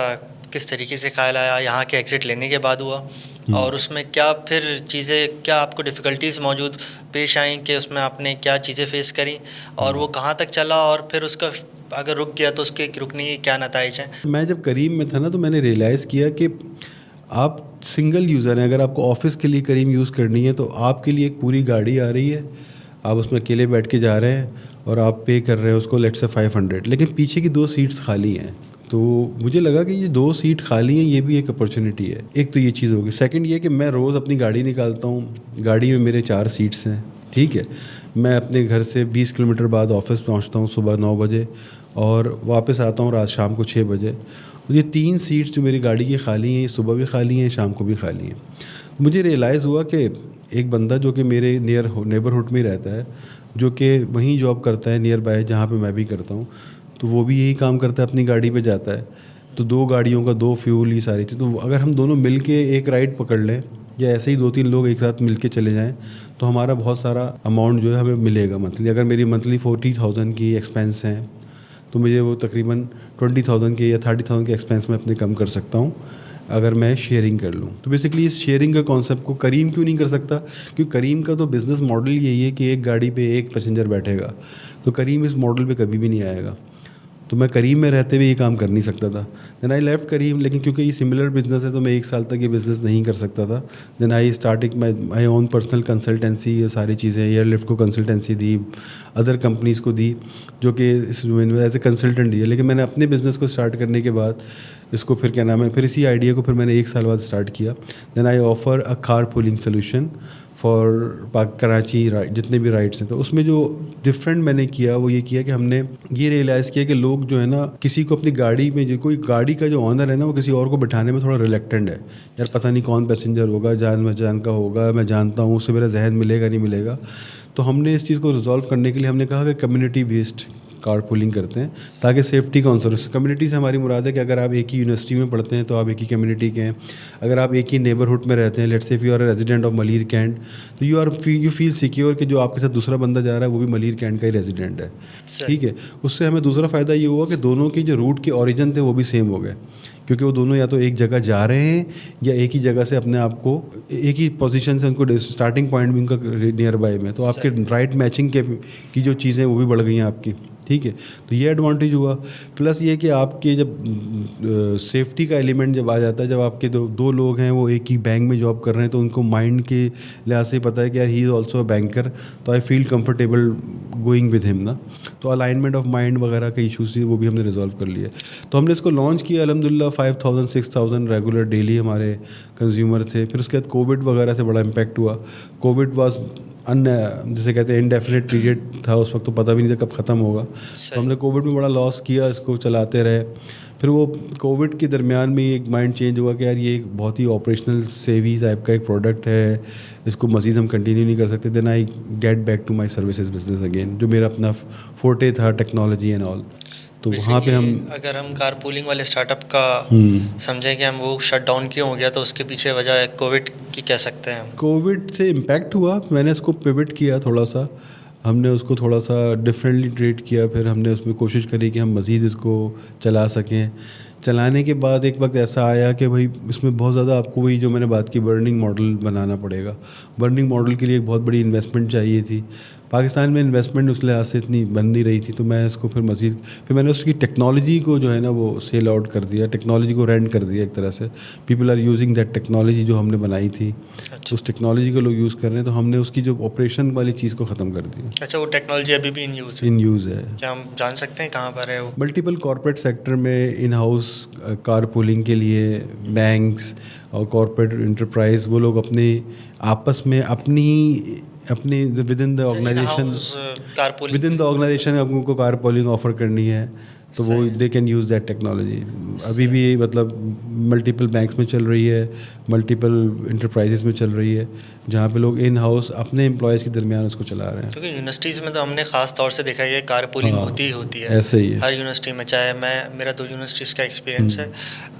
کس طریقے سے خیال آیا, یہاں کے ایگزٹ لینے کے بعد ہوا, اور اس میں کیا پھر چیزیں, کیا آپ کو ڈیفیکلٹیز موجود پیش آئیں کہ اس میں آپ نے کیا چیزیں فیس کریں, اور وہ کہاں تک چلا, اور پھر اس کا اگر رک گیا تو اس کے رکنے کے کیا نتائج ہیں؟ میں جب کریم میں تھا نا تو میں نے ریئلائز کیا کہ آپ سنگل یوزر ہیں. اگر آپ کو آفس کے لیے کریم یوز کرنی ہے تو آپ کے لیے ایک پوری گاڑی آ رہی ہے, آپ اس میں اکیلے بیٹھ کے جا رہے ہیں اور آپ پے کر رہے ہیں اس کو لیٹ سے 500, لیکن پیچھے کی 2 سیٹس خالی ہیں. تو مجھے لگا کہ یہ 2 سیٹ خالی ہیں, یہ بھی ایک اپرچونیٹی ہے. ایک تو یہ چیز ہوگی. سیکنڈ یہ کہ میں روز اپنی گاڑی نکالتا ہوں, گاڑی میں میرے 4 سیٹس ہیں, ٹھیک ہے. میں اپنے گھر سے 20 کلومیٹر بعد آفس پہنچتا ہوں صبح 9 بجے اور واپس آتا ہوں رات شام کو 6 بجے. یہ 3 سیٹس جو میری گاڑی کی خالی ہیں, صبح بھی خالی ہیں, شام کو بھی خالی ہیں. مجھے ریئلائز ہوا کہ ایک بندہ جو کہ میرے نیبرہڈ میں ہی رہتا ہے, جو کہ وہیں جاب کرتا ہے نیئر بائی جہاں پہ میں بھی کرتا ہوں, تو وہ بھی یہی کام کرتا ہے, اپنی گاڑی پہ جاتا ہے. تو 2 گاڑیوں کا 2 فیول, یہ ساری چیز. تو اگر ہم دونوں مل کے ایک رائڈ پکڑ لیں یا ایسے ہی 2-3 لوگ ایک ساتھ مل کے چلے جائیں تو ہمارا بہت سارا اماؤنٹ جو ہے ہمیں ملے گا منتھلی. اگر میری منتھلی 40,000 کی ایکسپینس ہیں تو مجھے وہ تقریباً 20,000 کے یا 30,000 کے ایکسپینس میں اپنے کم کر سکتا ہوں اگر میں شیئرنگ کر لوں. تو بیسکلی اس شیئرنگ کا کانسیپٹ کو کریم کیوں نہیں کر سکتا, کیونکہ کریم کا تو بزنس ماڈل یہی ہے کہ ایک گاڑی پہ ایک پیسنجر بیٹھے گا, تو کریم اس ماڈل پہ کبھی بھی نہیں آئے گا. تو میں کریم میں رہتے ہوئے یہ کام کر نہیں سکتا تھا. دین آئی لیفٹ کریم, لیکن کیونکہ یہ سملر بزنس ہے تو میں 1 سال تک یہ بزنس نہیں کر سکتا تھا. دین آئی starting my own personal consultancy, یہ ساری چیزیں ایئر لفٹ کو کنسلٹنسی دی, ادر کمپنیز کو دی جو کہ اس ایز اے کنسلٹنٹ دی ہے. لیکن میں نے اپنے بزنس کو اسٹارٹ کرنے کے بعد اس کو پھر کیا نام ہے, پھر اسی آئیڈیا کو پھر میں نے 1 سال بعد اسٹارٹ کیا. Then I offer a car pooling solution for Karachi جتنے بھی رائڈس ہیں. تو اس میں جو ڈفرینٹ میں نے کیا وہ یہ کیا کہ ہم نے یہ ریئلائز کیا کہ لوگ جو ہے نا, کسی کو اپنی گاڑی میں جو کوئی گاڑی کا جو آنر ہے نا, وہ کسی اور کو بٹھانے میں تھوڑا ریلیکٹنٹ ہے. یار پتہ نہیں کون پیسنجر ہوگا, جان پہچان کا ہوگا, میں جانتا ہوں, اس سے میرا ذہن ملے گا نہیں ملے گا. تو ہم نے اس چیز کو ریزالو کرنے کے لیے ہم نے کہا کہ کمیونٹی بیسڈ کار پولنگ کرتے ہیں تاکہ سیفٹی کا عنصر. کمیونٹی سے ہماری مراد ہے کہ اگر آپ ایک ہی یونیورسٹی میں پڑھتے ہیں تو آپ ایک ہی کمیونٹی کے ہیں. اگر آپ ایک ہی نیبرہڈ میں رہتے ہیں, let's say if you are a resident of Malir Cantt, تو یو فیل سیکیور کہ جو آپ کے ساتھ دوسرا بندہ جا رہا ہے وہ بھی ملیر کینٹ کا ہی ریزیڈنٹ ہے, ٹھیک ہے. اس سے ہمیں دوسرا فائدہ یہ ہوا کہ دونوں کی جو روٹ کے اوریجن تھے وہ بھی سیم ہو گئے, کیونکہ وہ دونوں یا تو ایک جگہ جا رہے ہیں یا ایک ہی جگہ سے اپنے آپ کو ایک ہی پوزیشن سے ان کو اسٹارٹنگ پوائنٹ بھی ان کا نیئر بائی میں, تو آپ کے رائٹ میچنگ کی جو چیزیں وہ بھی بڑھ گئی ہیں آپ کی, ٹھیک ہے. تو یہ ایڈوانٹیج ہوا. پلس یہ کہ آپ کے جب سیفٹی کا ایلیمنٹ جب آ جاتا ہے, جب آپ کے 2 لوگ ہیں وہ ایک ہی بینک میں جاب کر رہے ہیں تو ان کو مائنڈ کے لحاظ سے پتہ ہے کہ یار ہی از آلسو اے بینکر, تو I feel comfortable going with ہم نا. تو الائنمنٹ آف مائنڈ وغیرہ کے ایشوز تھے وہ بھی ہم نے ریزالو کر لیے. تو ہم نے اس کو لانچ کیا, الحمدللہ 5,000 6,000 ریگولر ڈیلی ہمارے کنزیومر تھے. پھر اس کے بعد کووڈ وغیرہ سے بڑا امپیکٹ ہوا. کووڈ واز جیسے کہتے ہیں انڈیفینٹ پیریڈ تھا اس وقت, تو پتہ بھی نہیں تھا کب ختم ہوگا. تو ہم نے کووڈ میں بڑا لاس کیا, اس کو چلاتے رہے. پھر وہ کووڈ کے درمیان میں ایک مائنڈ چینج ہوا کہ یار یہ ایک بہت ہی آپریشنل سیوی ٹائپ کا ایک پروڈکٹ ہے, اس کو مزید ہم کنٹینیو نہیں کر سکتے. Then I get back to my services business again, جو میرا اپنا فورٹے تھا, ٹیکنالوجی اینڈ آل. تو وہاں پہ ہم اگر ہم کار پولنگ والے اسٹارٹ اپ کا سمجھیں کہ ہم وہ شٹ ڈاؤن کیوں ہو گیا, تو اس کے پیچھے وجہ کووڈ کی کہہ سکتے ہیں ہم. کووڈ سے امپیکٹ ہوا, میں نے اس کو پیوٹ کیا تھوڑا سا, ہم نے اس کو تھوڑا سا ڈفرینٹلی ٹریٹ کیا. پھر ہم نے اس میں کوشش کری کہ ہم مزید اس کو چلا سکیں. چلانے کے بعد ایک وقت ایسا آیا کہ بھائی اس میں بہت زیادہ آپ کو وہی جو میں نے بات کی برننگ ماڈل بنانا پڑے گا. برننگ ماڈل کے لیے ایک بہت بڑی انویسٹمنٹ چاہیے تھی. پاکستان میں انویسٹمنٹ اس لحاظ سے اتنی بن نہیں رہی تھی, تو میں اس کو پھر میں نے اس کی ٹیکنالوجی کو جو ہے نا وہ سیل آؤٹ کر دیا, ٹیکنالوجی کو رینٹ کر دیا ایک طرح سے. People are using that technology جو ہم نے بنائی تھی, اس ٹیکنالوجی کو لوگ یوز کر رہے ہیں, تو ہم نے اس کی جو آپریشن والی چیز کو ختم کر دیا. اچھا, وہ ٹیکنالوجی ابھی بھی ان یوز ہے. کیا ہم جان سکتے ہیں کہاں پر ہے وہ؟ ملٹیپل کارپوریٹ سیکٹر میں ان ہاؤس کار پولنگ کے لیے بینکس اور کارپوریٹ انٹرپرائز وہ لوگ اپنے آپس میں اپنی ود ان دا آرگنائزیشن ان کو کار پولنگ آفر کرنی ہے, تو وہ they can use that technology. ابھی بھی مطلب ملٹیپل بینکس میں چل رہی ہے, ملٹیپل انٹرپرائزز میں چل رہی ہے, جہاں پہ لوگ ان ہاؤس اپنے امپلائیز کے درمیان اس کو چلا رہے ہیں. کیونکہ یونیورسٹیز میں تو ہم نے خاص طور سے دیکھا ہے کار پولنگ ہوتی ہے ایسے ہی ہر یونیورسٹی میں. چاہے میرا 2 یونیورسٹیز کا ایکسپیرینس ہے,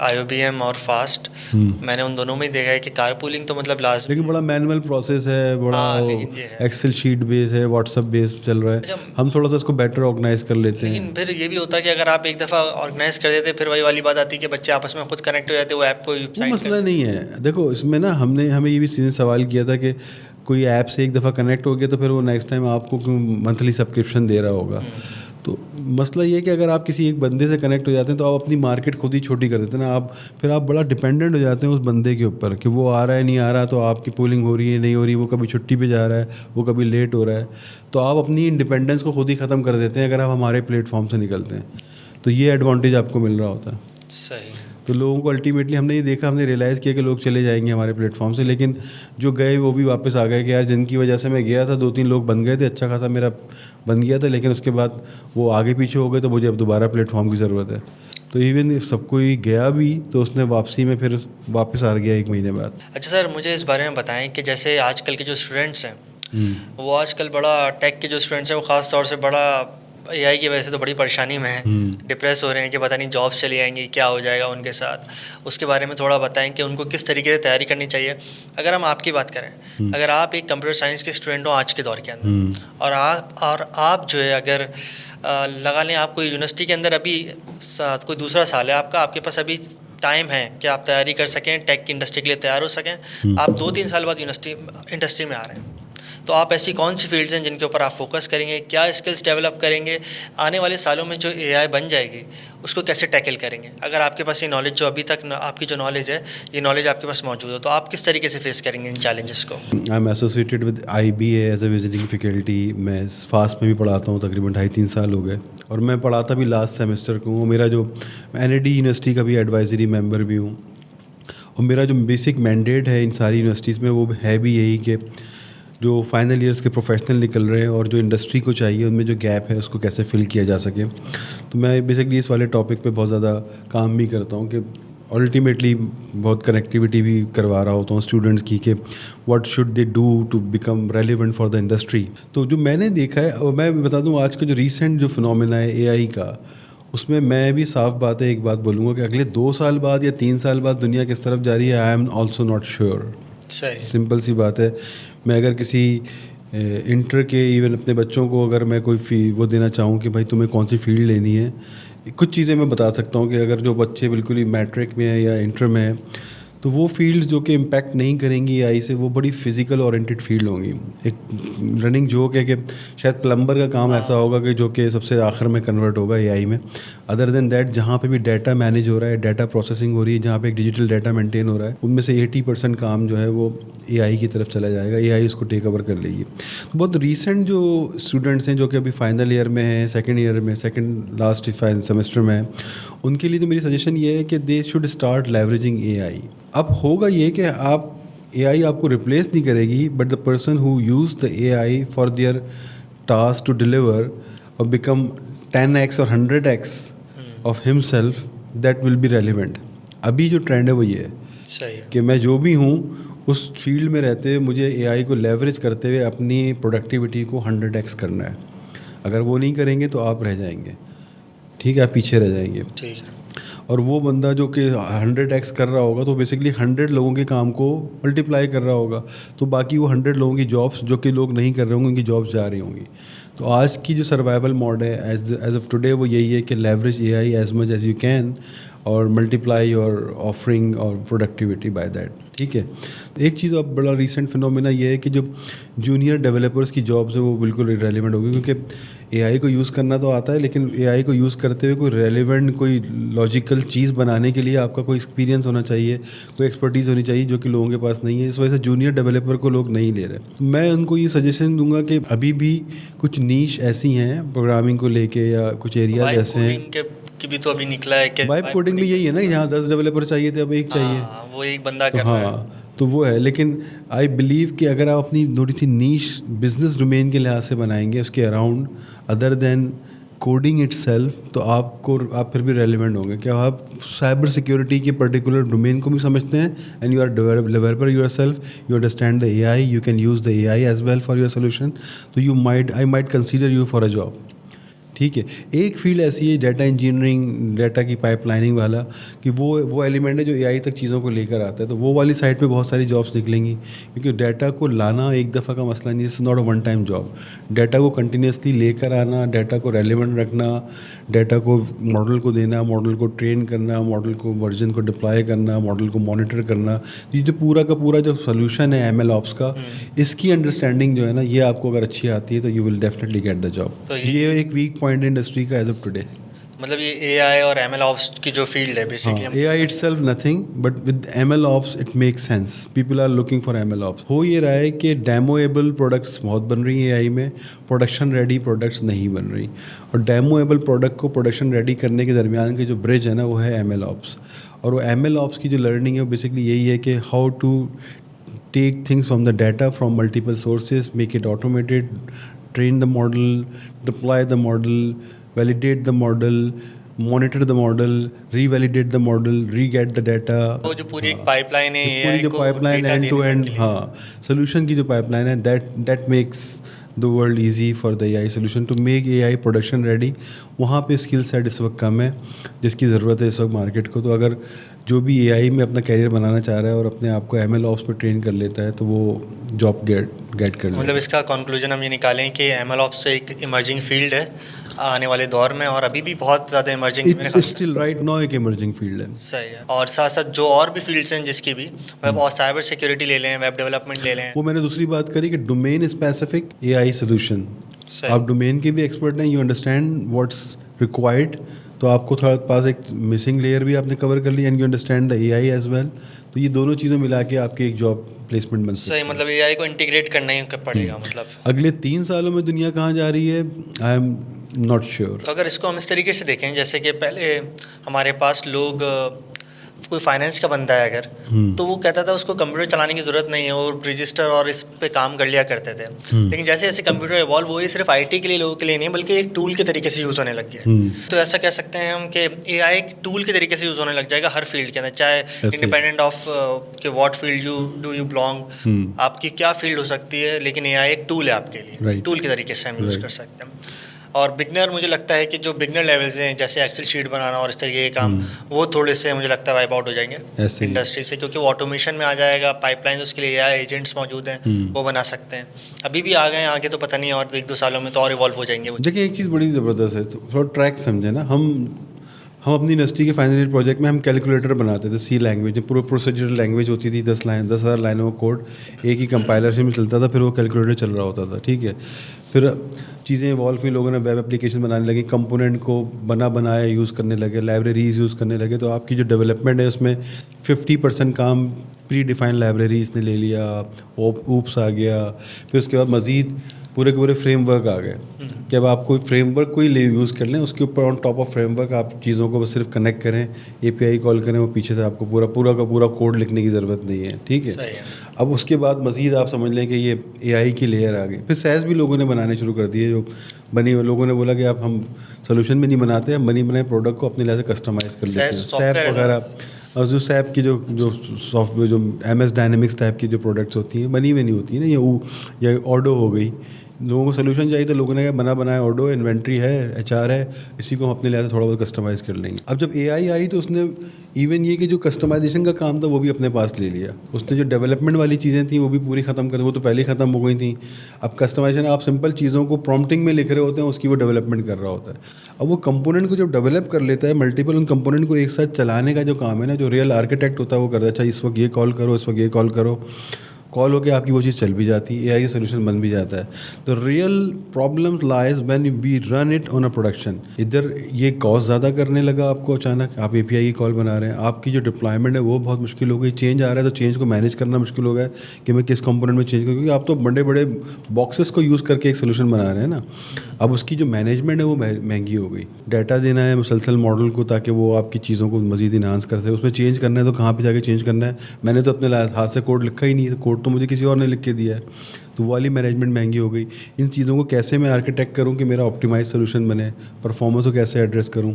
IOBM اور فاسٹ, میں نے ان دونوں میں دیکھا ہے کہ کار پولنگ تو مطلب لازمی, لیکن بڑا مینول پروسیس ہے, بڑا ایکسل شیٹ بیس ہے, واٹس ایپ بیس چل رہا ہے. ہم تھوڑا سا اس کو بیٹر آرگنائز کر لیتے ہیں. لیکن پھر یہ بھی ہوتا ہے کہ اگر آپ ایک دفعہ آرگنائز کر دیتے پھر وہی والی بات آتی ہے کہ بچے آپس میں خود کنیکٹ ہو جاتے, وہ ایپ کو مسئلہ نہیں ہے. دیکھو اس میں نا ہمیں یہ بھی سیدھے سوال کیا تھا کہ کوئی ایپ سے ایک دفعہ کنیکٹ ہو گیا تو پھر وہ نیکسٹ ٹائم آپ کو کیوں منتھلی سبسکرپشن دے رہا ہوگا. تو مسئلہ یہ ہے کہ اگر آپ کسی ایک بندے سے کنیکٹ ہو جاتے ہیں تو آپ اپنی مارکیٹ خود ہی چھوٹی کر دیتے ہیں نا. پھر آپ بڑا ڈپینڈنٹ ہو جاتے ہیں اس بندے کے اوپر کہ وہ آ رہا ہے نہیں آ رہا, تو آپ کی پولنگ ہو رہی ہے نہیں ہو رہی, وہ کبھی چھٹی پہ جا رہا ہے, وہ کبھی لیٹ ہو رہا ہے. تو آپ اپنی انڈیپینڈنس کو خود ہی ختم کر دیتے ہیں اگر آپ ہمارے پلیٹ فارم سے نکلتے ہیں. تو یہ ایڈوانٹیج آپ کو مل رہا ہوتا ہے. صحیح. تو لوگوں کو الٹیمیٹلی ہم نے یہ دیکھا, ہم نے ریئلائز کیا کہ لوگ چلے جائیں گے ہمارے پلیٹ فارم سے, لیکن جو گئے وہ بھی واپس آ گئے کہ یار جن کی وجہ سے میں گیا تھا 2-3 لوگ بن گئے تھے, اچھا خاصا میرا بن گیا تھا, لیکن اس کے بعد وہ آگے پیچھے ہو گئے تو مجھے اب دوبارہ پلیٹ فارم کی ضرورت ہے. تو ایون سب کوئی گیا بھی تو اس نے واپسی میں پھر واپس آ گیا 1 مہینے بعد. اچھا سر, مجھے اس بارے میں بتائیں کہ جیسے آج کل کے جو اسٹوڈنٹس ہیں وہ آج کل بڑا ٹیک کے جو اسٹوڈنٹس ہیں وہ خاص طور سے بڑا اے آئی کی وجہ سے تو بڑی پریشانی میں ہیں, ڈپریس ہو رہے ہیں کہ پتہ نہیں جابس چلی جائیں گی, کیا ہو جائے گا ان کے ساتھ. اس کے بارے میں تھوڑا بتائیں کہ ان کو کس طریقے سے تیاری کرنی چاہیے. اگر ہم آپ کی بات کریں, اگر آپ ایک کمپیوٹر سائنس کے اسٹوڈنٹ ہوں آج کے دور کے اندر, اور آپ جو ہے اگر لگا لیں آپ کو یونیورسٹی کے اندر ابھی کوئی دوسرا سال ہے آپ کا, آپ کے پاس ابھی ٹائم ہے کہ آپ تیاری کر سکیں, ٹیک کی انڈسٹری کے لیے تیار ہو سکیں, آپ 2-3 سال بعد انڈسٹری میں آ رہے ہیں, تو آپ ایسی کون سی فیلڈز ہیں جن کے اوپر آپ فوکس کریں گے, کیا اسکلس ڈیولپ کریں گے, آنے والے سالوں میں جو اے آئی بن جائے گی اس کو کیسے ٹیکل کریں گے. اگر آپ کے پاس یہ نالج جو ابھی تک آپ کی جو نالج ہے یہ نالج آپ کے پاس موجود ہے تو آپ کس طریقے سے فیس کریں گے ان چیلنجز کو. I am associated with IBA as a visiting faculty. میں فاسٹ میں بھی پڑھاتا ہوں, تقریباً 2.5-3 سال ہو گئے, اور میں پڑھاتا بھی لاسٹ سیمسٹر کو ہوں. میرا جو NAD یونیورسٹی کا بھی ایڈوائزری ممبر بھی ہوں, اور میرا جو بیسک مینڈیٹ ہے ان ساری یونیورسٹیز میں وہ ہے بھی یہی کہ جو فائنل ایئرس کے پروفیشنل نکل رہے ہیں اور جو انڈسٹری کو چاہیے ان میں جو گیپ ہے اس کو کیسے فل کیا جا سکے. تو میں بیسکلی اس والے ٹاپک پہ بہت زیادہ کام بھی کرتا ہوں کہ الٹیمیٹلی بہت کنیکٹیوٹی بھی کروا رہا ہوتا ہوں اسٹوڈنٹس کی کہ what should they do to become relevant for the industry. تو جو میں نے دیکھا ہے, اور میں بتا دوں آج کا جو ریسنٹ جو فنومینا ہے AI کا, اس میں بھی صاف بات ہے, ایک بات بولوں گا کہ اگلے 2 سال بعد یا 3 سال بعد دنیا کس طرف جا رہی ہے, I am also not sure. Simple سی بات ہے. میں اگر کسی انٹر کے ایون اپنے بچوں کو اگر میں کوئی وہ دینا چاہوں کہ بھائی تمہیں کون سی فیلڈ لینی ہے, کچھ چیزیں میں بتا سکتا ہوں کہ اگر جو بچے بالکل ہی میٹرک میں ہیں یا انٹر میں ہیں تو وہ فیلڈز جو کہ امپیکٹ نہیں کریں گی AI سے, وہ بڑی فزیکل اورینٹیڈ فیلڈ ہوں گی. ایک رننگ جوک ہے کہ شاید پلمبر کا کام ایسا ہوگا کہ جو کہ سب سے آخر میں کنورٹ ہوگا AI میں. ادر دین دیٹ جہاں پہ بھی ڈیٹا مینیج ہو رہا ہے, ڈیٹا پروسیسنگ ہو رہی ہے, جہاں پہ ایک ڈیجیٹل ڈیٹا مینٹین ہو رہا ہے, ان میں سے 80% کام جو ہے وہ AI کی طرف چلا جائے گا, AI اس کو ٹیک اوور کر لے گی. تو بہت ریسنٹ جو اسٹوڈنٹس ہیں جو کہ ابھی فائنل ایئر میں ہیں, سیکنڈ ایئر میں, سیکنڈ لاسٹ سیمسٹر میں ہیں, ان کے لیے تو میری سجیشن یہ ہے کہ they should start leveraging AI. اب ہوگا یہ کہ آپ AI آپ کو ریپلیس نہیں کرے گی, but the person who use the AI for their task to deliver اور بیکم 10x اور 100x of himself, that will be relevant. ابھی جو ٹرینڈ ہے وہ یہ ہے کہ میں جو بھی ہوں اس فیلڈ میں رہتے ہوئے مجھے AI کو لیوریج کرتے ہوئے اپنی پروڈکٹیوٹی کو 100x کرنا ہے. اگر وہ نہیں کریں گے تو آپ رہ جائیں گے, ٹھیک ہے, آپ پیچھے رہ جائیں گے. اور وہ بندہ جو کہ 100x کر رہا ہوگا تو بیسکلی 100 لوگوں کے کام کو ملٹیپلائی کر رہا ہوگا, تو باقی وہ 100 لوگوں کی جابس جو کہ لوگ نہیں کر رہے ہوں گے ان کی جابس جا رہی ہوں گی. تو آج کی جو سروائیول موڈ ہے ایز آف ٹوڈے وہ یہی ہے کہ leverage AI as much as you can اور ملٹیپلائی اور آفرنگ اور پروڈکٹیوٹی بائی دیٹ. ٹھیک ہے. ایک چیز اب بڑا ریسنٹ فنومینا یہ ہے کہ جو جونیئر ڈیولپرس کی جابس ہیں وہ بالکل ریلیونٹ ہوگی, کیونکہ AI کو یوز کرنا تو آتا ہے لیکن AI کو یوز کرتے ہوئے کوئی ریلیونٹ کوئی لاجیکل چیز بنانے کے لیے آپ کا کوئی ایکسپیرینس ہونا چاہیے, کوئی ایکسپرٹیز ہونی چاہیے جو کہ لوگوں کے پاس نہیں ہے. اس وجہ سے جونیئر ڈیولپر کو لوگ نہیں لے رہے. میں ان کو یہ سجیشن دوں گا کہ ابھی بھی کچھ نیش ایسی ہیں پروگرامنگ کو لے کے یا کچھ ایریاز ایسے ہیں کہ بھی تو ابھی نکلا ہے کہ وائب کوڈنگ بھی یہی ہے نا, یہاں 10 ڈیولپر چاہیے تھے اب 1 چاہیے, وہ ایک بندہ کر رہا ہے. تو وہ ہے. لیکن آئی بلیو کہ اگر آپ اپنی تھوڑی سی نیش بزنس ڈومین کے لحاظ سے بنائیں گے اس کے around other than coding itself, تو آپ پھر بھی ریلیونٹ ہوں گے. کہ آپ سائبر سیکورٹی کے پرٹیکولر ڈومین کو بھی سمجھتے ہیں and you are developer yourself, you understand the AI, you can use the AI as well for your solution, تو I might consider you for a job. ٹھیک ہے. ایک فیلڈ ایسی ہے ڈیٹا انجینئرنگ, ڈیٹا کی پائپ لائننگ والا, کہ وہ ایلیمنٹ ہے جو اے آئی تک چیزوں کو لے کر آتا ہے. تو وہ والی سائڈ پہ بہت ساری جابس نکلیں گی, کیونکہ ڈیٹا کو لانا ایک دفعہ کا مسئلہ نہیں, it's not a one time job. Data کو کنٹینیوسلی لے کر آنا, ڈیٹا کو ریلیونٹ رکھنا, ڈیٹا کو ماڈل کو دینا, ماڈل کو ٹرین کرنا, ماڈل کو ورژن کو ڈپلائی کرنا, ماڈل کو مانیٹر کرنا, یہ جو پورا کا پورا جو سولوشن ہے ایم ایل آپس کا, اس کی انڈرسٹینڈنگ جو ہے نا, یہ آپ کو اگر اچھی آتی ہے تو you will definitely get the job. تو یہ ایک ویک پوائنٹ ہے انڈسٹری کا ایز آف ٹوڈے. مطلب یہ اے آئی اور ایم ایل آپس کی جو فیلڈ ہے basically, A I itself nothing but with M L ops it make sense. People are looking for M L ops. ہو یہ رہا ہے کہ ڈیمویبل پروڈکٹس بہت بن رہی ہیں اے آئی میں, پروڈکشن ریڈی پروڈکٹس نہیں بن رہی. اور ڈیمویبل پروڈکٹ کو پروڈکشن ریڈی کرنے کے درمیان کی جو برج ہے نا, وہ ہے ایم ایل آپس. اور وہ ایم ایل آپس کی جو لرننگ ہے وہ بیسکلی یہی ہے کہ how to take things from the data from multiple sources, make it automated, train the model, deploy the model, validate the model, monitor the model, revalidate the model, re-get the data. وہ جو پوری ایک پائپ لائن ہے, پوری جو pipeline end to end, ہاں سولوشن کی جو پائپ لائن ہے, that makes the world easy for the AI solution to make AI production ready. وہاں پہ اسکل سیٹ اس وقت کم ہے جس کی ضرورت ہے اس وقت مارکیٹ کو. تو اگر جو بھی اے آئی میں اپنا کیریئر بنانا چاہ رہا ہے اور اپنے آپ کو ایم ایل آپس پہ ٹرین کر لیتا ہے تو وہ جاب گیٹ کر لے. مطلب اس کا کنکلوژن ہم یہ نکالیں کہ ایم ایل آپس ایک ایمرجنگ فیلڈ ہے آنے والے دور میں, اور ابھی بھی بہت زیادہ ایمرجنگ اسٹل رائٹ ناؤ ایک ایمرجنگ فیلڈ ہے. صحیح ہے. اور ساتھ ساتھ جو اور بھی فیلڈس ہیں جس کی بھی, مطلب اور سائبر سیکورٹی لے لیں, ویب ڈیولپمنٹ لے لیں, وہ میں نے دوسری بات کری کہ ڈومین اسپیسیفک اے آئی سولوشن. آپ ڈومین کے بھی ایکسپرٹ ہیں, یو انڈرسٹینڈ واٹس ریکوائرڈ, تو آپ کو تھوڑا پاس ایک مسنگ لیئر بھی آپ نے کور کر لی, and you understand the A I as well. تو یہ دونوں چیزیں ملا کے آپ کی ایک جاب پلیسمنٹ بن سکتی ہے. صحیح, مطلب اے آئی کو انٹیگریٹ کرنا ہی پڑے گا. مطلب اگلے 3 سالوں میں دنیا کہاں جا رہی ہے, آئی ایم ناٹ شیور. تو اگر اس کو ہم اس طریقے سے دیکھیں, جیسے کہ پہلے ہمارے پاس لوگ, کوئی فائنینس کا بندہ ہے اگر, تو وہ کہتا تھا اس کو کمپیوٹر چلانے کی ضرورت نہیں ہے, اور رجسٹر اور اس پہ کام کر لیا کرتے تھے. لیکن جیسے جیسے کمپیوٹر ایوالو ہوئی, صرف آئی ٹی کے لیے, لوگوں کے لیے نہیں بلکہ ایک ٹول کے طریقے سے یوز ہونے لگ گیا. تو ایسا کہہ سکتے ہیں ہم کہ اے آئی ایک ٹول کے طریقے سے یوز ہونے لگ جائے گا ہر فیلڈ کے اندر, چاہے انڈیپینڈنٹ آف کہ واٹ فیلڈ یو بلانگ, آپ کی کیا فیلڈ ہو سکتی ہے, لیکن اے آئی ایک ٹول ہے آپ کے لیے, ٹول کے طریقے سے ہم یوز کر سکتے ہیں. اور بگنر, مجھے لگتا ہے کہ جو بگنر لیولز ہیں جیسے ایکسل شیٹ بنانا اور اس طریقے کے کام, وہ تھوڑے سے مجھے لگتا ہے وائپ آؤٹ ہو جائیں گے انڈسٹری سے, کیونکہ وہ آٹومیشن میں آ جائے گا. پائپ لائنز اس کے لیے اے آئی ایجنٹس موجود ہیں, وہ بنا سکتے ہیں. ابھی بھی آ گئے ہیں, آگے تو پتہ نہیں, اور 1-2 سالوں میں تو اور ایوالو ہو جائیں گے. دیکھیں ایک چیز بڑی زبردست ہے, تھوڑا ٹریک سمجھیں نا. ہم اپنی یونیورسٹی کے فائنل ایئر پروجیکٹ میں ہم کیلکولیٹر بناتے تھے, سی لینگویج, پورا پروسیجرل لینگویج ہوتی تھی, 10,000 لائنوں کا کوڈ ایک ہی کمپائلر سے میں چلتا تھا, پھر وہ کیلکولیٹر چل رہا ہوتا تھا. ٹھیک ہے, پھر چیزیں ایوالو ہوئی, لوگوں نے ویب اپلیکیشن بنانے لگی, کمپوننٹ کو بنایا یوز کرنے لگے, لائبریریز یوز کرنے لگے. تو آپ کی جو ڈیولپمنٹ ہے اس میں 50% کام پری ڈیفائنڈ لائبریریز نے لے لیا, اوپس آ گیا. پھر اس کے بعد مزید پورے کے پورے فریم ورک آ گئے کہ اب آپ کوئی فریم ورک کوئی یوز کر لیں, اس کے اوپر on top of frame work آپ چیزوں کو بس صرف کنیکٹ کریں, اے پی آئی کال کریں, وہ پیچھے سے آپ کو پورا کا پورا کوڈ لکھنے کی ضرورت نہیں ہے. ٹھیک ہے, اب اس کے بعد مزید آپ سمجھ لیں کہ یہ اے آئی کی لیئر آ گئی. پھر سیز بھی لوگوں نے بنانے شروع کر دیے, جو بنی ہوئے لوگوں نے بولا کہ اب ہم سولوشن بھی نہیں بناتے, ہم بنی بنائے پروڈکٹ کو اپنے لحاظ سے کسٹمائز کر لیتے ہیں. سیپ وغیرہ, اور جو سیپ کی جو سافٹ ویئر, جو ایم ایس ڈائنامکس ٹائپ کی جو پروڈکٹس ہوتی ہیں بنی ہوئی نہیں ہوتی ہیں نا, یا آڈو ہو گئی. لوگوں کو سولوشن چاہیے تو لوگوں نے کہا بنایا آڈو, انوینٹری ہے, ایچ آر ہے, اسی کو ہم اپنے لحاظ سے تھوڑا بہت کسٹمائز کر لیں گے. اب جب اے آئی آئی تو اس نے ایون یہ کہ جو کسٹمائزیشن کا کام تھا وہ بھی اپنے پاس لے لیا. اس نے جو ڈیولپمنٹ والی چیزیں تھیں وہ بھی پوری ختم کر دی, وہ تو پہلے ہی ختم ہو گئی تھیں. اب کسٹمائزیشن آپ سمپل چیزوں کو پرومپٹنگ میں لکھ رہے ہوتے ہیں, اس کی وہ ڈیولپمنٹ کر رہا ہوتا ہے. اب وہ کمپوننٹ کو جب ڈیولپ کر لیتا ہے, ملٹیپل ان کمپوننٹ کو ایک ساتھ چلانے کا جو کام ہے نا, جو ریئل آرکیٹیکٹ ہوتا ہے وہ کرتا ہے. اچھا اس وقت یہ کال کرو, اس وقت یہ کال کرو, کال ہو کے آپ کی وہ چیز چل بھی جاتی ہے, اے آئی سولوشن بن بھی جاتا ہے. تو real problem lies when we run it on a production. ادھر یہ کاسٹ زیادہ کرنے لگا آپ کو اچانک, آپ اے پی آئی کی کال بنا رہے ہیں, آپ کی جو ڈپلائمنٹ ہے وہ بہت مشکل ہو گئی. چینج آ رہا ہے تو چینج کو مینیج کرنا مشکل ہو گیا کہ میں کس کمپوننٹ میں چینج کروں, کیونکہ آپ تو بڑے بڑے باکسز کو یوز کر کے ایک سولوشن بنا رہے ہیں نا. اب اس کی جو مینجمنٹ ہے وہ مہنگی ہو گئی. ڈیٹا دینا ہے مسلسل ماڈل کو تاکہ وہ آپ کی چیزوں کو مزید انہانس کر سکے. اس میں چینج کرنا ہے تو کہاں پہ جا کے چینج کرنا ہے, میں نے تو اپنے ہاتھ سے کوڈ لکھا ہی نہیں, کوڈ تو مجھے کسی اور نے لکھ کے دیا ہے. تو وہ والی مینجمنٹ مہنگی ہو گئی. ان چیزوں کو کیسے میں آرکیٹیکٹ کروں کہ میرا آپٹیمائز سولوشن بنے, پرفارمنس کو کیسے ایڈریس کروں.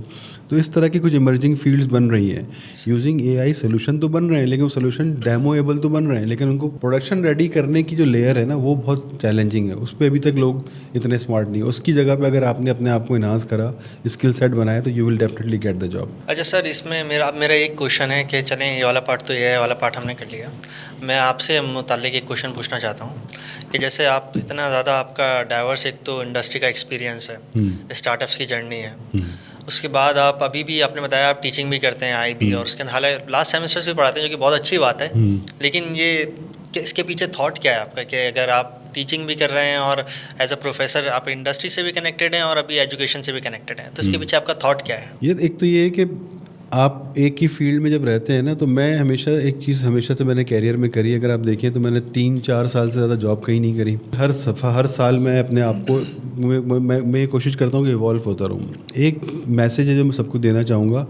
تو اس طرح کی کچھ ایمرجنگ فیلڈس بن رہی ہیں. یوزنگ اے آئی سولوشن تو بن رہے ہیں, لیکن وہ سولوشن ڈیمویبل تو بن رہے ہیں, لیکن ان کو پروڈکشن ریڈی کرنے کی جو لیئر ہے نا وہ بہت چیلنجنگ ہے. اس پہ ابھی تک لوگ اتنے اسمارٹ نہیں. اس کی جگہ پہ اگر آپ نے اپنے آپ کو انہانس کرا, اسکل سیٹ بنایا, تو you will definitely get the job. اچھا سر, اس میں میرا ایک کوشچن ہے کہ چلیں یہ والا پارٹ تو یہ والا پارٹ ہم نے کر لیا. میں آپ سے متعلق ایک کوشچن پوچھنا چاہتا ہوں کہ جیسے آپ اتنا زیادہ آپ کا ڈائیورس ایک تو انڈسٹری کا ایکسپیرینس ہے, اسٹارٹ اپس کی جرنی ہے, اس کے بعد آپ ابھی بھی آپ نے بتایا آپ ٹیچنگ بھی کرتے ہیں آئی بی, اور اس کے حالانکہ لاسٹ سیمسٹرس بھی پڑھاتے ہیں جو کہ بہت اچھی بات ہے, لیکن یہ اس کے پیچھے تھاٹ کیا ہے آپ کا کہ اگر آپ ٹیچنگ بھی کر رہے ہیں اور ایز اے پروفیسر آپ انڈسٹری سے بھی کنیکٹیڈ ہیں اور ابھی ایجوکیشن سے بھی کنیکٹیڈ ہیں, تو اس کے پیچھے آپ کا تھاٹ کیا ہے؟ یہ ایک تو یہ ہے کہ آپ ایک ہی فیلڈ میں جب رہتے ہیں نا, تو میں ہمیشہ ایک چیز ہمیشہ سے میں نے کیریئر میں کری. اگر آپ دیکھیں تو میں نے 3-4 سال سے زیادہ جاب کہیں نہیں کری. ہر سال میں اپنے آپ کو میں یہ کوشش کرتا ہوں کہ ایوالو ہوتا رہوں. ایک میسیج ہے جو میں سب کو دینا چاہوں گا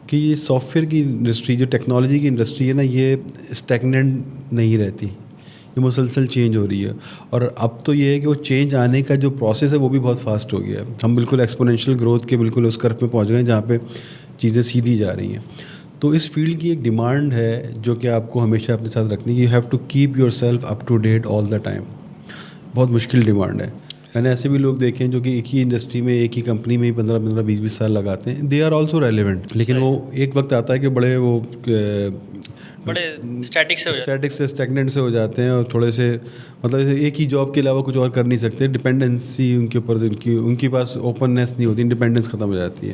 کہ یہ سافٹ ویئر کی انڈسٹری, جو ٹیکنالوجی کی انڈسٹری ہے نا, یہ اسٹیگننٹ نہیں رہتی, یہ مسلسل چینج ہو رہی ہے. اور اب تو یہ ہے کہ وہ چینج آنے کا جو پروسیس ہے وہ بھی بہت فاسٹ ہو گیا ہے. ہم بالکل ایکسپونینشیل گروتھ کے بالکل اس کرف پہ پہنچ گئے ہیں جہاں پہ چیزیں سیدھی جا رہی ہیں. تو اس فیلڈ کی ایک ڈیمانڈ ہے جو کہ آپ کو ہمیشہ اپنے ساتھ رکھنی ہے. You have to keep yourself up to date all the time. بہت مشکل ڈیمانڈ ہے. میں نے ایسے بھی لوگ دیکھے ہیں جو کہ ایک ہی انڈسٹری میں ایک ہی کمپنی میں ہی 15-20 سال لگاتے ہیں. دے آر آلسو ریلیونٹ, لیکن وہ ایک وقت آتا ہے کہ بڑے اسٹیٹک سے اسٹیگننٹ سے ہو جاتے ہیں, اور تھوڑے سے مطلب ایک ہی جاب کے علاوہ کچھ اور کر نہیں سکتے. ڈپینڈنسی ان کے اوپر ان کے پاس اوپننیس نہیں ہوتی, انڈیپینڈنس ختم ہو جاتی ہے.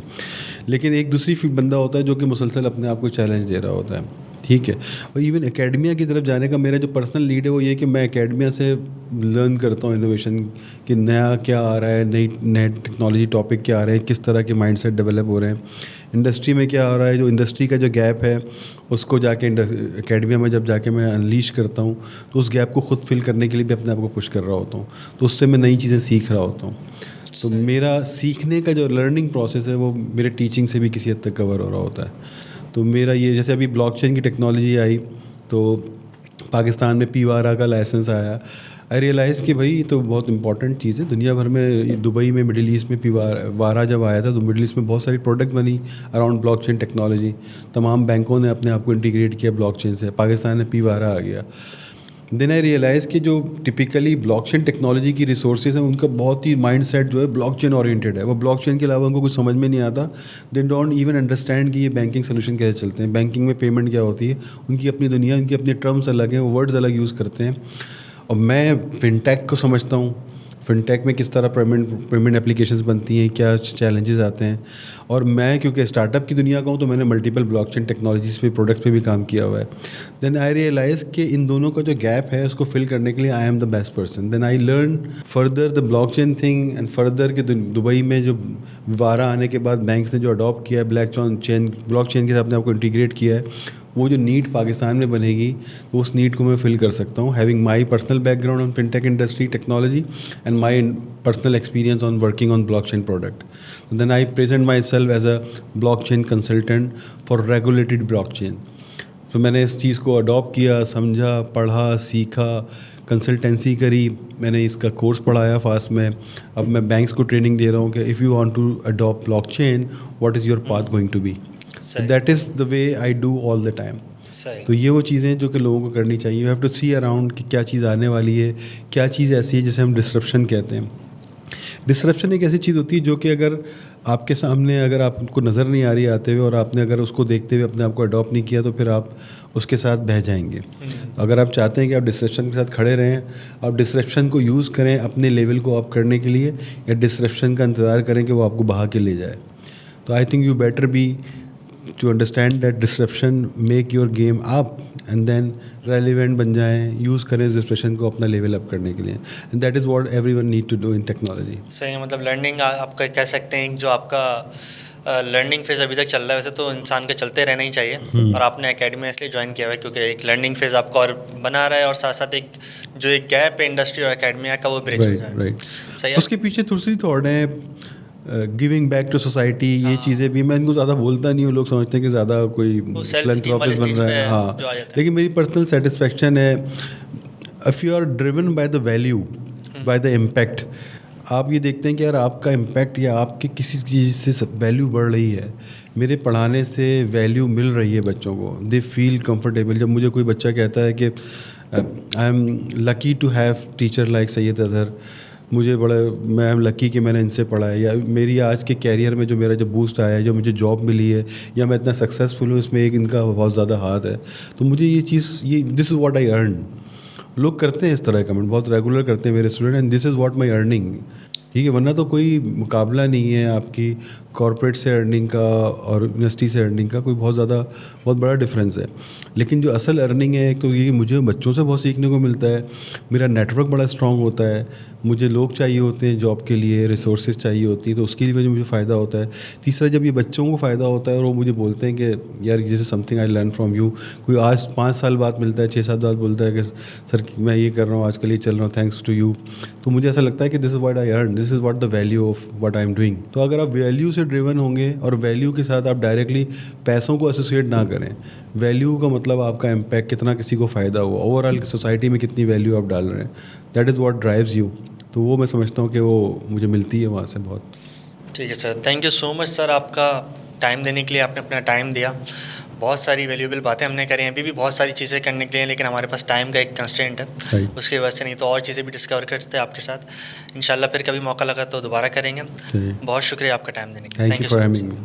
لیکن ایک دوسری بندہ ہوتا ہے جو کہ مسلسل اپنے آپ کو چیلنج دے رہا ہوتا ہے. ٹھیک ہے. اور ایون اکیڈمیا کی طرف جانے کا میرا جو پرسنل لیڈ ہے وہ یہ کہ میں اکیڈمیا سے لرن کرتا ہوں انوویشن, کہ نیا کیا آ رہا ہے, نئے ٹیکنالوجی ٹاپک کیا آ رہے ہیں, کس طرح کے مائنڈ سیٹ ڈیولپ ہو رہے ہیں, انڈسٹری میں کیا ہو رہا ہے. جو انڈسٹری کا جو گیپ ہے اس کو جا کے اکیڈمیا میں جب جا کے میں انلیش کرتا ہوں تو اس گیپ کو خود فل کرنے کے لیے بھی اپنے آپ کو پش کر رہا ہوتا ہوں. تو اس سے میں نئی چیزیں سیکھ رہا ہوتا ہوں. تو میرا سیکھنے کا جو لرننگ پروسیس ہے وہ میرے ٹیچنگ سے بھی کسی حد تک کور ہو رہا ہوتا ہے. تو میرا یہ, جیسے ابھی بلاک چین کی ٹیکنالوجی آئی تو پاکستان میں پی وارا کا لائسنس آیا, آئی ریئلائز کہ بھائی یہ تو بہت امپورٹنٹ چیز ہے. دنیا بھر میں دبئی میں مڈل ایسٹ میں پی وارا جب آیا تھا تو مڈل ایسٹ میں بہت ساری پروڈکٹ بنی اراؤنڈ بلاک چین ٹیکنالوجی. تمام بینکوں نے اپنے آپ کو انٹیگریٹ کیا بلاک چین سے. پاکستان میں پی وارا آ گیا. دین آئی ریئلائز کہ جو ٹپیکلی بلاک چین ٹیکنالوجی کی ریسورسز ہیں ان کا بہت ہی مائنڈ سیٹ جو ہے بلاک چین اورینٹیڈ ہے. وہ بلاک چین کے علاوہ ان کو کچھ سمجھ میں نہیں آتا. دے ڈونٹ ایون انڈرسٹینڈ کہ یہ بینکنگ سولوشن کیسے چلتے ہیں, بینکنگ میں پیمنٹ کیا ہوتی ہے. ان کی اپنی دنیا, ان کی اپنے ٹرمز الگ ہیں, وہ ورڈز الگ یوز کرتے ہیں. اور میں فن ٹیک کو سمجھتا ہوں, فن ٹیک میں کس طرح پیمنٹ اپلیکیشنز بنتی ہیں, کیا چیلنجز آتے ہیں. اور میں کیونکہ اسٹارٹ اپ کی دنیا کا ہوں تو میں نے ملٹیپل بلاک چین ٹیکنالوجیز پہ, پروڈکٹس پہ بھی کام کیا ہوا ہے. دین آئی ریئلائز کہ ان دونوں کا جو گیپ ہے اس کو فل کرنے کے لیے I am the best person. Then I learn further the blockchain thing and further کہ دبئی میں جو وارا آنے کے بعد بینکس نے جو اڈاپٹ کیا ہے بلاک چین کے ساتھ اپنے آپ کو انٹیگریٹ کیا ہے, وہ جو نیڈ پاکستان میں بنے گی تو اس نیڈ کو میں فل کر سکتا ہوں. Having my personal background on fintech industry technology and my personal experience on working on blockchain product. Then I present myself as a blockchain consultant for regulated blockchain. تو میں نے اس چیز کو اڈاپٹ کیا, سمجھا, پڑھا, سیکھا, کنسلٹینسی کری, میں نے اس کا کورس پڑھایا فاسٹ میں. اب میں بینکس کو ٹریننگ دے رہا ہوں کہ if you want to adapt blockchain what is your path going to be. That is the way I do all the time. تو یہ وہ چیزیں جو کہ لوگوں کو کرنی چاہیے. You have to see around کہ کیا چیز آنے والی ہے, کیا چیز ایسی ہے جسے ہم ڈسرپشن کہتے ہیں. ڈسرپشن ایک ایسی چیز ہوتی ہے جو کہ اگر آپ کے سامنے اگر آپ کو نظر نہیں آ رہی آتے ہوئے اور آپ نے اگر اس کو دیکھتے ہوئے اپنے آپ کو اڈاپٹ نہیں کیا تو پھر آپ اس کے ساتھ بہہ جائیں گے. اگر آپ چاہتے ہیں کہ آپ ڈسرپشن کے ساتھ کھڑے رہیں, آپ ڈسرپشن کو یوز کریں اپنے لیول کو آپ کرنے کے لیے, یا ڈسرپشن کا انتظار کریں کہ وہ آپ کو بہا کے لے جائے. تو I think you better be to understand that disruption make your game up and then relevant بن جائیں, یوز کریں اس ڈسرپشن کو اپنا لیول اپ کرنے کے لیے. And that is what everyone need to do in technology. صحیح, مطلب لرننگ آپ کا کہہ سکتے ہیں جو آپ کا لرننگ فیز ابھی تک چل رہا ہے, ویسے تو انسان کا چلتے رہنا ہی چاہیے. اور آپ نے اکیڈمی اس لیے جوائن کیا ہوا ہے کیونکہ ایک لرننگ فیز آپ کو اور بنا رہا ہے, اور ساتھ ساتھ ایک جو ایک گیپ ہے انڈسٹری اور اکیڈمیا کا وہ بریج ہو جائے. صحیح. اس کے پیچھے دوسری تھاٹ ہے گیونگ بیک ٹو سوسائٹی. یہ چیزیں بھی میں ان کو زیادہ بولتا نہیں ہوں, لوگ سمجھتے ہیں کہ زیادہ کوئی فلانتھراپسٹ بن رہا ہے. ہاں, لیکن میری پرسنل سیٹسفیکشن ہے. if you are driven by the value, by the impact, آپ یہ دیکھتے ہیں کہ یار آپ کا امپیکٹ یا آپ کے کسی چیز سے ویلیو بڑھ رہی ہے, میرے پڑھانے سے ویلیو مل رہی ہے بچوں کو, دے فیل کمفرٹیبل. جب مجھے کوئی بچہ کہتا ہے کہ I am lucky to have teacher like Syed Azhar, مجھے میں ایم لکی کہ میں نے ان سے پڑھا ہے, یا میری آج کے کیریئر میں جو میرا جو بوسٹ آیا ہے, جو مجھے جاب ملی ہے, یا میں اتنا سکسیزفل ہوں, اس میں ایک ان کا بہت زیادہ ہاتھ ہے. تو مجھے یہ چیز, یہ دس از واٹ آئی ارن. لوگ کرتے ہیں اس طرح کمنٹ, بہت ریگولر کرتے ہیں میرے student, and this is what my earning. ٹھیک ہے, ورنہ تو کوئی مقابلہ نہیں ہے آپ کی کارپوریٹ سے ارننگ کا اور یونیورسٹی سے ارننگ کا, کوئی بہت بڑا ڈفرینس ہے. لیکن جو اصل ارننگ ہے, ایک تو یہ کہ مجھے بچوں سے بہت سیکھنے کو ملتا ہے, میرا نیٹ ورک بڑا اسٹرانگ ہوتا ہے, مجھے لوگ چاہیے ہوتے ہیں جاب کے لیے, ریسورسز چاہیے ہوتی ہیں, تو اس کی وجہ مجھے فائدہ ہوتا ہے. تیسرا, جب یہ بچوں کو فائدہ ہوتا ہے اور وہ مجھے بولتے ہیں کہ یار this is something I learn from you, کوئی آج 5 سال بعد ملتا ہے, 6-7 بعد بولتا ہے کہ سر میں یہ کر رہا ہوں, آج کل یہ چل رہا ہوں تھینکس ٹو یو, تو مجھے ایسا لگتا ہے کہ this is what I earn, this is what the value of what I am doing. تو اگر آپ ویلیو سے ڈریون ہوں گے, اور ویلیو کے ساتھ آپ ڈائریکٹلی پیسوں کو ایسوسیٹ نہ کریں, ویلیو کا مطلب آپ کا امپیکٹ کتنا کسی کو فائدہ ہوا, اوور آل سوسائٹی میں کتنی ویلیو آپ ڈال رہے ہیں, that is what drives you. تو وہ میں سمجھتا ہوں کہ وہ مجھے ملتی ہے وہاں سے بہت. ٹھیک ہے سر, تھینک یو سو مچ سر, آپ کا ٹائم دینے کے لیے, آپ نے اپنا ٹائم دیا. بہت ساری ویلیوبل باتیں ہم نے کری ہیں, ابھی بھی بہت ساری چیزیں کرنے کے لیے, لیکن ہمارے پاس ٹائم کا ایک کنسٹرینٹ ہے, اس کی وجہ سے نہیں تو اور چیزیں بھی ڈسکور کرتے آپ کے ساتھ. انشاءاللہ پھر کبھی موقع لگا تو دوبارہ کریں گے. بہت شکریہ آپ کا ٹائم دینے کے لیے. Thank you for having me.